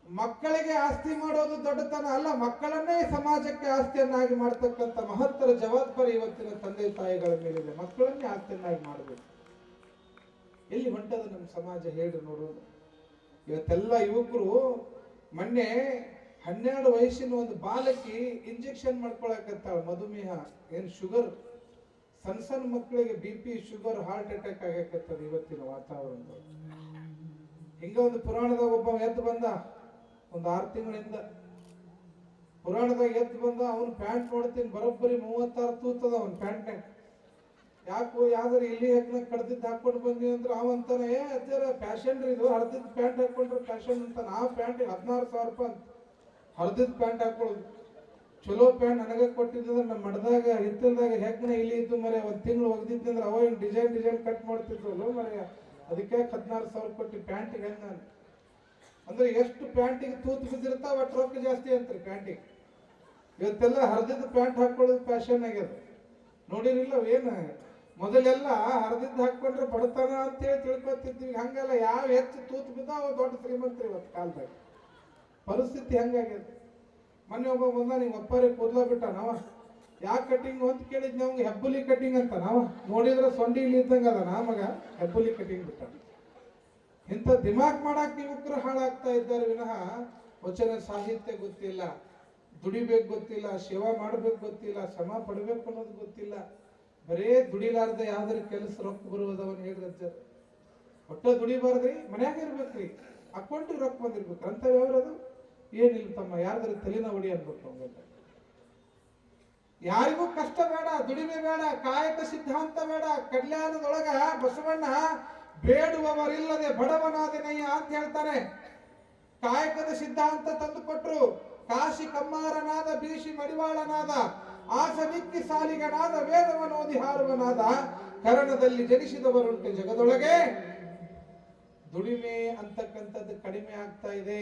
ಮಕ್ಕಳಿಗೆ ಆಸ್ತಿ ಮಾಡೋದು ದೊಡ್ಡತನ ಅಲ್ಲ, ಮಕ್ಕಳನ್ನೇ ಸಮಾಜಕ್ಕೆ ಆಸ್ತಿಯನ್ನಾಗಿ ಮಾಡ್ತಕ್ಕಂಥ ಮಹತ್ತರ ಜವಾಬ್ದಾರಿ ಇವತ್ತಿನ ತಂದೆ ತಾಯಿಗಳ ಮೇಲಿದೆ. ಮಕ್ಕಳನ್ನೇ ಆಸ್ತಿಯನ್ನಾಗಿ ಮಾಡಬೇಕು. ಎಲ್ಲಿ ಹೊಂಟದ ನಮ್ಮ ಸಮಾಜ ಹೇಳಿ ನೋಡೋಣ. ಇವತ್ತೆಲ್ಲ ಯುವಕರು ಮೊನ್ನೆ 12 ವಯಸ್ಸಿನ ಒಂದು ಬಾಲಕಿ ಇಂಜೆಕ್ಷನ್ ಮಾಡ್ಕೊಳಕತ್ತಾಳ, ಮಧುಮೇಹ, ಏನ್ ಶುಗರ್, ಸಣ್ಣ ಸಣ್ಣ ಮಕ್ಕಳಿಗೆ BP, ಶುಗರ್, ಹಾರ್ಟ್ ಅಟ್ಯಾಕ್ ಆಗಕತ್ತದ ಇವತ್ತಿನ ವಾತಾವರಣದಲ್ಲಿ. ಹಿಂಗ ಒಂದು ಪುರಾಣದಾಗ ಒಬ್ಬ ಎದ್ದು ಬಂದ, ಒಂದು 6 ತಿಂಗಳಿಂದ ಪುರಾಣದಾಗ ಎದ್ದು ಬಂದ. ಅವನು ಪ್ಯಾಂಟ್ ನೋಡ್ತೀನಿ ಬರೋಬ್ಬರಿ 36 ತೂತದ ಅವನ ಪ್ಯಾಂಟ್ನಾಗ. ಯಾಕೋ ಯಾವ್ದಾರು ಇಲ್ಲಿ ಹೆಗ್ನ ಕಡ್ದಿದ್ದು ಹಾಕೊಂಡು ಬಂದಿ ಅಂದ್ರೆ ಅವಂತಾನೆ, ಅಜ್ಜರ ಫ್ಯಾಷನ್ ರೀ ಇದು, ಹರ್ದಿದ್ದು ಪ್ಯಾಂಟ್ ಹಾಕೊಂಡ್ರೆ ಫ್ಯಾಷನ್ ಅಂತ. ಆ ಪ್ಯಾಂಟಿಗೆ 16,000 ರೂಪಾಯಿ ಅಂತ ಹರ್ದಿದ್ದು ಪ್ಯಾಂಟ್ ಹಾಕೊಳ್ಳೋದು. ಚಲೋ ಪ್ಯಾಂಟ್ ನನಗೆ ಕೊಟ್ಟಿದ್ದಂದ್ರೆ ನಮ್ಮ ಮಡ್ದಾಗ ಹಿತ್ತಲ್ದಾಗ ಹೆಗ್ನ ಇಲ್ಲಿ ಇದ್ದು ಮರೆ ಒಂದು ತಿಂಗಳು ಒಗ್ದಿದ್ದಂದ್ರೆ ಅವ ಹಿಂಗೆ ಡಿಸೈನ್ ಕಟ್ ಮಾಡ್ತಿದ್ವಲ್ಲ ಮರೆ, ಅದಕ್ಕೆ 16,000 ಕೊಟ್ಟು ಪ್ಯಾಂಟಿಗೆ ಹೆಂಗ ನಾನು ಅಂದ್ರೆ ಎಷ್ಟು ಪ್ಯಾಂಟಿಗೆ ತೂತು ಬಿದ್ದಿರ್ತಾವ ಅಷ್ಟು ರೊಕ್ಕ ಜಾಸ್ತಿ ಅಂತ್ರಿ ಪ್ಯಾಂಟಿಗೆ. ಇವತ್ತೆಲ್ಲ ಹರಿದಿದ್ದು ಪ್ಯಾಂಟ್ ಹಾಕೊಳ್ಳೋದು ಫ್ಯಾಷನ್ ಆಗ್ಯದ. ನೋಡಿರಿಲ್ಲ ಏನು, ಮೊದಲೆಲ್ಲ ಹರಿದಿದ್ದು ಹಾಕೊಂಡ್ರೆ ಬಡತನ ಅಂತೇಳಿ ತಿಳ್ಕೊತಿದ್ವಿ. ಹಂಗಲ್ಲ, ಯಾವ ಹೆಚ್ಚು ತೂತು ಬಿದ್ದ ಅವ ದೊಡ್ಡ ಶ್ರೀಮಂತರಿ ಇವತ್ತು ಕಾಲದಾಗ. ಪರಿಸ್ಥಿತಿ ಹಂಗಾಗ್ಯದ. ಮೊನ್ನೆ ಒಬ್ಬ ಬಂದ, ನಿಂಗೆ ಒಪ್ಪಾರಿ ಕೂದಲ ಬಿಟ್ಟ ನಾವ, ಯಾಕೆ ಕಟಿಂಗ್ ಅಂತ ಕೇಳಿದ್ ನಮ್ಗೆ ಹೆಬ್ಬುಲಿ ಕಟಿಂಗ್ ಅಂತ. ನಾವ ನೋಡಿದ್ರೆ ಸೊಂಡಿ ಇಲ್ಲಿ ಇದ್ದಂಗ ಅದ ನಮಗ ಹೆಬ್ಬುಲಿ ಕಟಿಂಗ್ ಬಿಟ್ಟ. ಇಂಥ ದಿಮಾಕ್ ಮಾಡಾಕ ಯುವಕರು ಹಾಳಾಗ್ತಾ ಇದ್ದಾರೆ ವಿನಃ ವಚನ ಸಾಹಿತ್ಯ ಗೊತ್ತಿಲ್ಲ, ದುಡಿಬೇಕು ಗೊತ್ತಿಲ್ಲ, ಸೇವಾ ಮಾಡ್ಬೇಕು ಗೊತ್ತಿಲ್ಲ, ಶ್ರಮ ಪಡ್ಬೇಕು ಅನ್ನೋದು ಗೊತ್ತಿಲ್ಲ. ಬರೇ ದುಡಿಲಾರ್ದ ಯಾವ್ದಾರ ಕೆಲಸ ರೊಕ್ಕ ಬರುವುದವನ್ ಹೇಳ್ರಿ. ಒಟ್ಟ ದುಡಿಬಾರ್ದ್ರಿ, ಮನ್ಯಾಗ ಇರ್ಬೇಕ್ರಿ, ಅಕೌಂಟಿಗೆ ರೊಕ್ಕ ಬಂದಿರ್ಬೇಕು ಅಂತ ಯಾವ್ದು ಏನಿಲ್ಲ ತಮ್ಮ, ಯಾರ್ದಾರ ತಲೆನ ಹೊಡಿ ಅನ್ಬೇಕು. ಹಂಗಲ್ಲ, ಯಾರಿಗೂ ಕಷ್ಟ ಬೇಡ, ದುಡಿಮೆ ಬೇಡ, ಕಾಯಕ ಸಿದ್ಧಾಂತ ಬೇಡ. ಕಲ್ಯಾಣದೊಳಗ ಬಸವಣ್ಣ ಬೇಡುವವರಿಲ್ಲದೆ ಬಡವನಾದೆನಯ್ಯ ಅಂತ ಹೇಳ್ತಾನೆ. ಕಾಯಕದ ಸಿದ್ಧಾಂತ ತಂದು ಕೊಟ್ರು. ಕಾಶಿ ಕಮ್ಮಾರನಾದ, ಬೀಶಿ ಮಡಿವಾಳನಾದ, ಆಸನಿಕ್ಕಿ ಸಾಲಿಗನಾದ, ವೇದವನೋದಿ ಹಾರುವನಾದ, ಕರಣದಲ್ಲಿ ಜನಿಸಿದವರುಂಟು ಜಗದೊಳಗೆ. ದುಡಿಮೆ ಅಂತಕ್ಕಂಥದ್ದು ಕಡಿಮೆ ಆಗ್ತಾ ಇದೆ.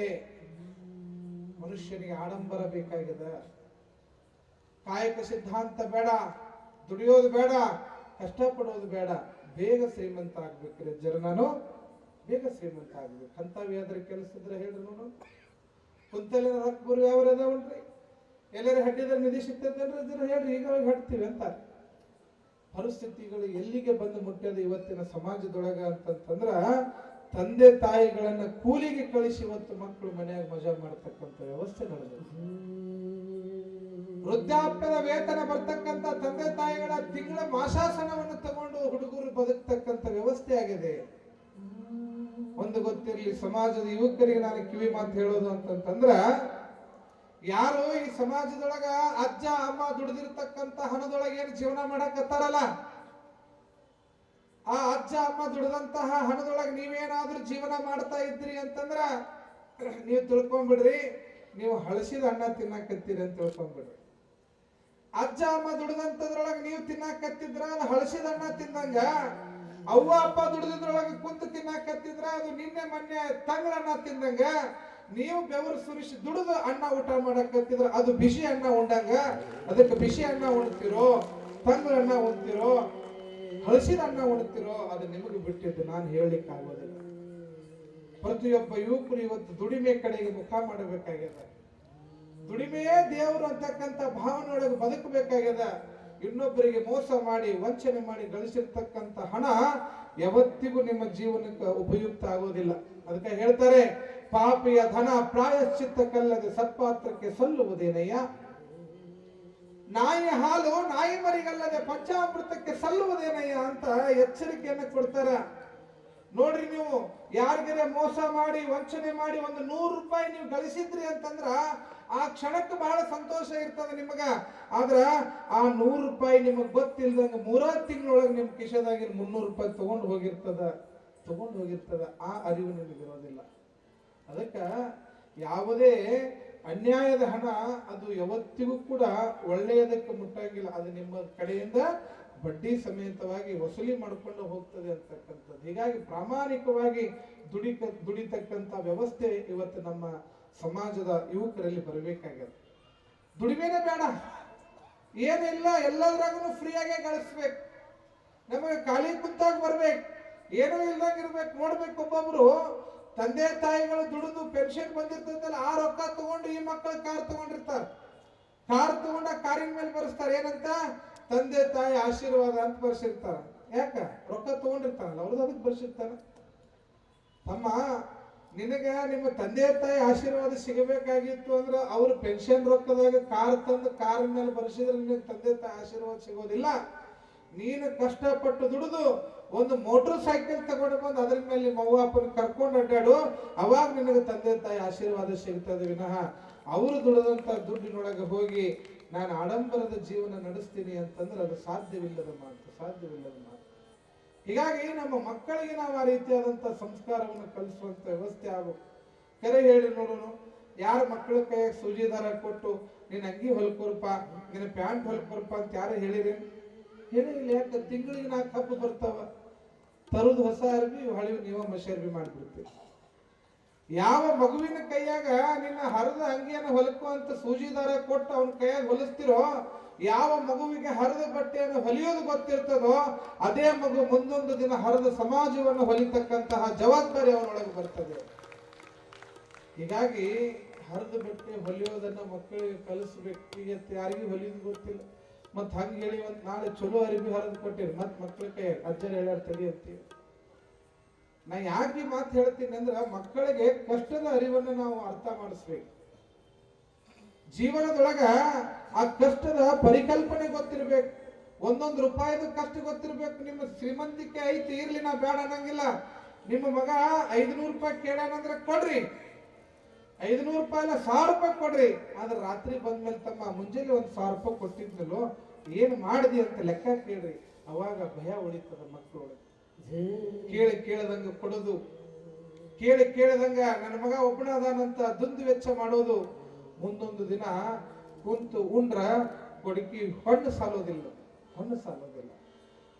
ಮನುಷ್ಯನಿಗೆ ಆಡಂಬರ ಬೇಕಾಗಿದೆ. ಕಾಯಕ ಸಿದ್ಧಾಂತ ಬೇಡ, ದುಡಿಯೋದು ಬೇಡ, ಕಷ್ಟಪಡೋದು ಬೇಡ. ಬೇಗ ಶ್ರೀಮಂತ ಆಗ್ಬೇಕ್ರಿ ಜರ, ನಾನು ಬೇಗ ಶ್ರೀಮಂತ ಆಗ್ಬೇಕು. ಅಂತವ್ ಯಾವ್ದಾರ ಕೆಲಸ ಇದ್ರೆ ಹೇಳ್ರಿ ನೋಡು. ಕುಂತಲ್ಲ ರೊಕ್ಕ ಬರು ಯಾವ ಅದಾವಲ್ರಿ, ಎಲ್ಲರ ಹಡ್ಡಿದ್ರೆ ನಿಧಿ ಸಿಗ್ತದಲ್ರಿ ಜರ ಹೇಳ್ರಿ, ಈಗ ಹಡ್ತೀವಿ ಅಂತ. ಪರಿಸ್ಥಿತಿಗಳು ಎಲ್ಲಿಗೆ ಬಂದು ಮುಟ್ಟ್ಯದ ಇವತ್ತಿನ ಸಮಾಜದೊಳಗ ಅಂತಂದ್ರ, ತಂದೆ ತಾಯಿಗಳನ್ನ ಕೂಲಿಗೆ ಕಳಿಸಿ ಇವತ್ತು ಮಕ್ಕಳು ಮನೆಯಾಗ ಮಜಾ ಮಾಡ್ತಕ್ಕಂಥ ವ್ಯವಸ್ಥೆ ನಡೆದಿದೆ. ವೃದ್ಧಾಪ್ಯದ ವೇತನ ಬರ್ತಕ್ಕಂಥ ತಂದೆ ತಾಯಿಗಳ ತಿಂಗಳ ಮಾಸಾಸನವನ್ನು ತಗೊಂಡು ಹುಡುಗರು ಬದುಕ್ತಕ್ಕಂಥ ವ್ಯವಸ್ಥೆ ಆಗಿದೆ. ಒಂದು ಗೊತ್ತಿರಲಿ, ಸಮಾಜದ ಯುವಕರಿಗೆ ನಾನು ಕಿವಿ ಮಾತು ಹೇಳೋದು ಅಂತಂದ್ರ, ಯಾರು ಈ ಸಮಾಜದೊಳಗ ಅಜ್ಜ ಅಮ್ಮ ದುಡಿದಿರ್ತಕ್ಕಂಥ ಹಣದೊಳಗೆ ಏನು ಜೀವನ ಮಾಡಕತ್ತಾರಲ್ಲ, ಆ ಅಜ್ಜ ಅಮ್ಮ ದುಡಿದಂತಹ ಹಣದೊಳಗೆ ನೀವೇನಾದ್ರೂ ಜೀವನ ಮಾಡ್ತಾ ಇದ್ರಿ ಅಂತಂದ್ರ ನೀವು ತಿಳ್ಕೊಂಡ್ಬಿಡ್ರಿ, ನೀವು ಹಳಸಿದ ಅನ್ನ ತಿನ್ನಕತ್ತೀರಿ ಅಂತ ತಿಳ್ಕೊಂಡ್ಬಿಡ್ರಿ. ಅಜ್ಜ ಅಮ್ಮ ದುಡಿದಂತದ್ರೊಳಗೆ ನೀವು ತಿನ್ನಕತ್ತಿದ್ರ ಅದು ಹಳಸಿದ ಅನ್ನ ತಿಂದಂಗ, ಅವ್ವ ಅಪ್ಪ ದುಡಿದ್ರೊಳಗೆ ಕುಂತು ತಿನ್ನಕತ್ತಿದ್ರ ಅದು ನಿನ್ನೆ ಮೊನ್ನೆ ತಂಗಳನ್ನ ತಿಂದಂಗ, ನೀವು ಬೆವರು ಸುರಿಸಿ ದುಡಿದು ಅನ್ನ ಊಟ ಮಾಡಕತ್ತಿದ್ರ ಅದು ಬಿಸಿ ಅನ್ನ ಉಂಡಂಗ. ಅದಕ್ಕೆ ಬಿಸಿ ಅನ್ನ ಉಣ್ತಿರೋ, ತಂಗಳನ್ನ ಉಣ್ತಿರೋ, ಹಳಸಿದ ಅನ್ನ ಉಣ್ತಿರೋ, ಅದು ನಿಮಗೆ ಬಿಟ್ಟಿದ್ದು, ನಾನು ಹೇಳಲಿಕ್ಕೆ ಆಗೋದಿಲ್ಲ. ಪ್ರತಿಯೊಬ್ಬ ಯುವಕರು ಇವತ್ತು ದುಡಿಮೆ ಕಡೆಗೆ ಮುಖ ಮಾಡಬೇಕಾಗ್ಯದ. ದುಡಿಮೆಯೇ ದೇವರು ಅಂತಕ್ಕಂಥ ಭಾವನೆಯೊಳಗೆ ಬದುಕಬೇಕಾಗ್ಯದ. ಇನ್ನೊಬ್ಬರಿಗೆ ಮೋಸ ಮಾಡಿ ವಂಚನೆ ಮಾಡಿ ಗಳಿಸಿರ್ತಕ್ಕಂಥ ಹಣ ಯಾವತ್ತಿಗೂ ನಿಮ್ಮ ಜೀವನಕ್ಕೆ ಉಪಯುಕ್ತ ಆಗೋದಿಲ್ಲ. ಅದಕ್ಕೆ ಹೇಳ್ತಾರೆ, ಪಾಪಿಯ ಧನ ಪ್ರಾಯಶ್ಚಿತ್ತಕ್ಕಲ್ಲದೆ ಸತ್ಪಾತ್ರಕ್ಕೆ ಸಲ್ಲುವುದೇನಯ್ಯ. ನಾಯಿ ಹಾಲು ನಾಯಿ ಮರಿಗಲ್ಲದೆ ಪಂಚಾಮೃತಕ್ಕೆ ಸಲ್ಲುವುದೇನಯ್ಯ ಅಂತ ಎಚ್ಚರಿಕೆಯನ್ನು ಕೊಡ್ತಾರ. ನೋಡ್ರಿ, ನೀವು ಯಾರಿಗಾರ ಮೋಸ ಮಾಡಿ ವಂಚನೆ ಮಾಡಿ ಒಂದು 100 ರೂಪಾಯಿ ನೀವು ಗಳಿಸಿದ್ರಿ ಅಂತಂದ್ರ ಆ ಕ್ಷಣಕ್ಕೆ ಬಹಳ ಸಂತೋಷ ಇರ್ತದೆ ನಿಮಗ. ಆದ್ರ ಆ 100 ರೂಪಾಯಿ ನಿಮಗ್ ಗೊತ್ತಿಲ್ದಂಗ 3 ತಿಂಗಳೊಳಗೆ ನಿಮ್ ಕಿಶೆದಾಗಿ 300 ರೂಪಾಯಿ ತಗೊಂಡು ಹೋಗಿರ್ತದ. ಆ ಅರಿವು ನಿಮಗಿರೋದಿಲ್ಲ. ಅದಕ್ಕ ಯಾವುದೇ ಅನ್ಯಾಯದ ಹಣ ಅದು ಯಾವತ್ತಿಗೂ ಕೂಡ ಒಳ್ಳೆಯದಕ್ಕೆ ಮುಟ್ಟಾಗಿಲ್ಲ. ಅದು ನಿಮ್ಮ ಕಡೆಯಿಂದ ಬಡ್ಡಿ ಸಮೇತವಾಗಿ ವಸೂಲಿ ಮಾಡಿಕೊಂಡು ಹೋಗ್ತದೆ ಅಂತಕ್ಕಂಥದ್ದು. ಹೀಗಾಗಿ ಪ್ರಾಮಾಣಿಕವಾಗಿ ದುಡಿತಕ್ಕಂಥ ವ್ಯವಸ್ಥೆ ಇವತ್ತು ನಮ್ಮ ಸಮಾಜದ ಯುವಕರಲ್ಲಿ ಬರಬೇಕಾಗಿದೆ. ದುಡಿಮೆನೇ ಬೇಡ, ಏನಿಲ್ಲ, ಎಲ್ಲದ್ರಾಗೂ ಫ್ರೀಯಾಗೆ ಗಳಿಸ್ಬೇಕು. ನಮಗೆ ಖಾಲಿ ಕುಂತಾಗ ಬರ್ಬೇಕು, ಏನೂ ಇಲ್ದಂಗ ಇರ್ಬೇಕು. ನೋಡ್ಬೇಕು, ಒಬ್ಬೊಬ್ರು ತಂದೆ ತಾಯಿಗಳು ದುಡಿದು ಪೆನ್ಷನ್ ಬಂದಿರ್ತದಲ್ಲ, ಆ ರೊಕ್ಕ ತಗೊಂಡು ಈ ಮಕ್ಕಳು ಕಾರ್ ತಗೊಂಡಿರ್ತಾರೆ. ಕಾರ್ ತಗೊಂಡ ಕಾರಿನ ಮೇಲೆ ಬರೆಸ್ತಾರೆ, ಏನಂತ ತಂದೆ ತಾಯಿ ಆಶೀರ್ವಾದ ಅಂತ ಬರ್ಸಿರ್ತಾರ. ಯಾಕ ರೊಕ್ಕ ತಗೊಂಡಿರ್ತಾನಲ್ಲ ಅವ್ರದ್ದು ಅದಕ್ಕೆ ಬರ್ಸಿರ್ತಾನ. ತಮ್ಮ ನಿನಗ ನಿಮ್ಮ ತಂದೆ ತಾಯಿ ಆಶೀರ್ವಾದ ಸಿಗಬೇಕಾಗಿತ್ತು ಅಂದ್ರೆ ಅವ್ರ ಪೆನ್ಷನ್ ರೊಕ್ಕದಾಗ ಕಾರ್ ತಂದು ಕಾರ್ ಮೇಲೆ ಬರ್ಸಿದ್ರೆ ನಿನಗೆ ತಂದೆ ತಾಯಿ ಆಶೀರ್ವಾದ ಸಿಗೋದಿಲ್ಲ. ನೀನು ಕಷ್ಟಪಟ್ಟು ದುಡಿದು ಒಂದು ಮೋಟರ್ ಸೈಕಲ್ ತಗೊಂಡು ಬಂದು ಅದ್ರ ಮೇಲೆ ನಿಮ್ಮ ಅವ್ವ ಅಪ್ಪನ ಕರ್ಕೊಂಡು ಅಡ್ಡಾಡು, ಅವಾಗ ನಿನಗೆ ತಂದೆ ತಾಯಿ ಆಶೀರ್ವಾದ ಸಿಗ್ತದೆ ವಿನಃ ಅವರು ದುಡಿದಂತ ದುಡ್ಡಿನೊಳಗೆ ಹೋಗಿ ನಾನು ಆಡಂಬರದ ಜೀವನ ನಡೆಸ್ತೀನಿ ಅಂತಂದ್ರೆ ಅದು ಸಾಧ್ಯವಿಲ್ಲದ ಮಾತು. ಹೀಗಾಗಿ ನಮ್ಮ ಮಕ್ಕಳಿಗೆ ನಾವು ಆ ರೀತಿಯಾದಂಥ ಸಂಸ್ಕಾರವನ್ನು ಕಲಿಸುವಂತ ವ್ಯವಸ್ಥೆ ಆಗಬೇಕು. ಕರೆ ಹೇಳಿ ನೋಡೋಣ, ಯಾರ ಮಕ್ಕಳ ಕೈಯಾಗ ಸೂಜಿ ದಾರ ಕೊಟ್ಟು ನಿನ್ನ ಅಂಗಿ ಹೊಲ್ಕೊರ್ಪ, ನಿನ್ನ ಪ್ಯಾಂಟ್ ಹೊಲ್ಕೊರ್ಪ ಅಂತ ಯಾರು ಹೇಳಿರಿ? ಹೇಳಿಲ್ಲ. ಯಾಕೆ? ತಿಂಗಳಿಗೆ 4 ಹಬ್ಬ ಬರ್ತಾವ, ತರುದು ಹೊಸ ಅರ್ಬಿ, ಹಳಿವು ನೀವ ಮಸಿ ಅರ್ಬಿ ಮಾಡಿಬಿಡ್ತೀವಿ. ಯಾವ ಮಗುವಿನ ಕೈಯಾಗ ನಿನ್ನ ಹರಿದ ಅಂಗಿಯನ್ನು ಹೊಲಕ್ಕೋ ಅಂತ ಸೂಜಿ ದಾರ ಕೊಟ್ಟು ಅವನ ಕೈಯಾಗ ಹೊಲಿಸ್ತಿರೋ, ಯಾವ ಮಗುವಿಗೆ ಹರಿದ ಬಟ್ಟೆಯನ್ನು ಹೊಲಿಯೋದು ಗೊತ್ತಿರ್ತದೋ ಅದೇ ಮಗು ಮುಂದೊಂದು ದಿನ ಹರಿದ ಸಮಾಜವನ್ನು ಹೊಲಿತಕ್ಕಂತಹ ಜವಾಬ್ದಾರಿ ಅವನೊಳಗೆ ಬರ್ತದೆ. ಹೀಗಾಗಿ ಹರಿದ ಬಟ್ಟೆ ಹೊಲಿಯೋದನ್ನ ಮಕ್ಕಳಿಗೆ ಕಲಿಸ್ಬೇಕು. ಈಗ ಯಾರಿಗೂ ಹೊಲಿಯೋದು ಗೊತ್ತಿಲ್ಲ, ಮತ್ ಹಂಗ ಹೇಳಿ ಒಂದ್ ನಾಳೆ ಚಲೋ ಅರಿವಿ ಹರಿದು ಕೊಟ್ಟಿರಿ, ಮತ್ ಮಕ್ಕಳ ಕೈ ಅಜ್ಜರ ಹೇಳ್ಯಾರ ತಡಿ ಅಂತೀವಿ. ನಾ ಯಾಕೆ ಈ ಮಾತು ಹೇಳ್ತೀನಿ ಅಂದ್ರ ಮಕ್ಕಳಿಗೆ ಕಷ್ಟದ ಅರಿವನ್ನು ನಾವು ಅರ್ಥ ಮಾಡಿಸ್ಬೇಕು. ಜೀವನದೊಳಗ ಆ ಕಷ್ಟದ ಪರಿಕಲ್ಪನೆ ಗೊತ್ತಿರ್ಬೇಕು. ಒಂದೊಂದು ರೂಪಾಯಿದು ಕಷ್ಟ ಗೊತ್ತಿರ್ಬೇಕು. ನಿಮ್ಮ ಶ್ರೀಮಂತಿಕೆ ಐತಿ ಇರ್ಲಿ, ನಾ ಬೇಡ ಅನ್ನಂಗಿಲ್ಲ. ನಿಮ್ಮ ಮಗ 500 ರೂಪಾಯಿ ಕೇಳ್ಯಾನಂದ್ರೆ ಕೊಡ್ರಿ, 500 ರೂಪಾಯಿ ಅಲ್ಲ 1000 ರೂಪಾಯಿ ಕೊಡ್ರಿ. ಆದ್ರೆ ರಾತ್ರಿ ಬಂದ್ಮೇಲೆ ತಮ್ಮ ಮುಂಜಾನೆ 1000 ರೂಪಾಯಿ ಕೊಟ್ಟಿದ್ನಲ್ಲೋ ಏನ್ ಮಾಡಿದಿ ಅಂತ ಲೆಕ್ಕ ಕೇಳ್ರಿ. ಅವಾಗ ಭಯ ಹೊಡಿತದ ಮಕ್ಕಳೊಳಗೆ. ಕೇಳದಂಗ ಕೊಡೋದು, ಕೇಳದಂಗ ನನ್ನ ಮಗ ಒಬ್ಬನ ಅದಾನಂತ ದುಂದು ವೆಚ್ಚ ಮಾಡೋದು. ಮುಂದೊಂದು ದಿನ ಕುಂತು ಉಂಡ್ರ ಕೊಡಕಿ ಹೊಣ್ಣು ಸಾಲೋದಿಲ್ಲ.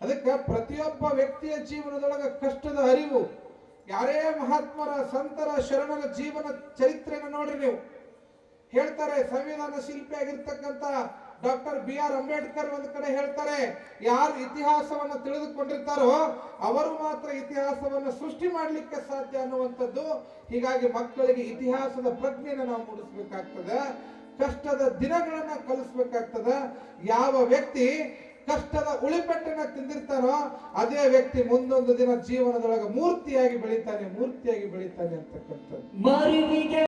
ಅದಕ್ಕೆ ಪ್ರತಿಯೊಬ್ಬ ವ್ಯಕ್ತಿಯ ಜೀವನದೊಳಗ ಕಷ್ಟದ ಅರಿವು. ಯಾರೇ ಮಹಾತ್ಮರ ಸಂತರ ಶರಣರ ಜೀವನ ಚರಿತ್ರೆಯನ್ನು ನೋಡ್ರಿ ನೀವು. ಹೇಳ್ತಾರೆ, ಸಂವಿಧಾನ ಶಿಲ್ಪಿ ಆಗಿರ್ತಕ್ಕಂಥ ಡಾಕ್ಟರ್ BR ಅಂಬೇಡ್ಕರ್ ಒಂದು ಕಡೆ ಹೇಳ್ತಾರೆ, ಯಾರು ಇತಿಹಾಸವನ್ನು ತಿಳಿದುಕೊಂಡಿರ್ತಾರೋ ಅವರು ಮಾತ್ರ ಇತಿಹಾಸವನ್ನು ಸೃಷ್ಟಿ ಮಾಡಲಿಕ್ಕೆ ಸಾಧ್ಯ ಅನ್ನುವಂಥದ್ದು. ಹೀಗಾಗಿ ಮಕ್ಕಳಿಗೆ ಇತಿಹಾಸದ ಪ್ರಜ್ಞೆಯನ್ನು ನಾವು ಮೂಡಿಸ್ಬೇಕಾಗ್ತದೆ, ಕಷ್ಟದ ದಿನಗಳನ್ನ ಕಲಿಸ್ಬೇಕಾಗ್ತದೆ. ಯಾವ ವ್ಯಕ್ತಿ ಕಷ್ಟದ ಉಳಿಪೆಟ್ಟನ್ನ ತಿಂದಿರ್ತಾನೋ ಅದೇ ವ್ಯಕ್ತಿ ಮುಂದೊಂದು ದಿನ ಜೀವನದೊಳಗೆ ಮೂರ್ತಿಯಾಗಿ ಬೆಳಿತಾನೆ ಅಂತಕ್ಕಂಥದ್ದು.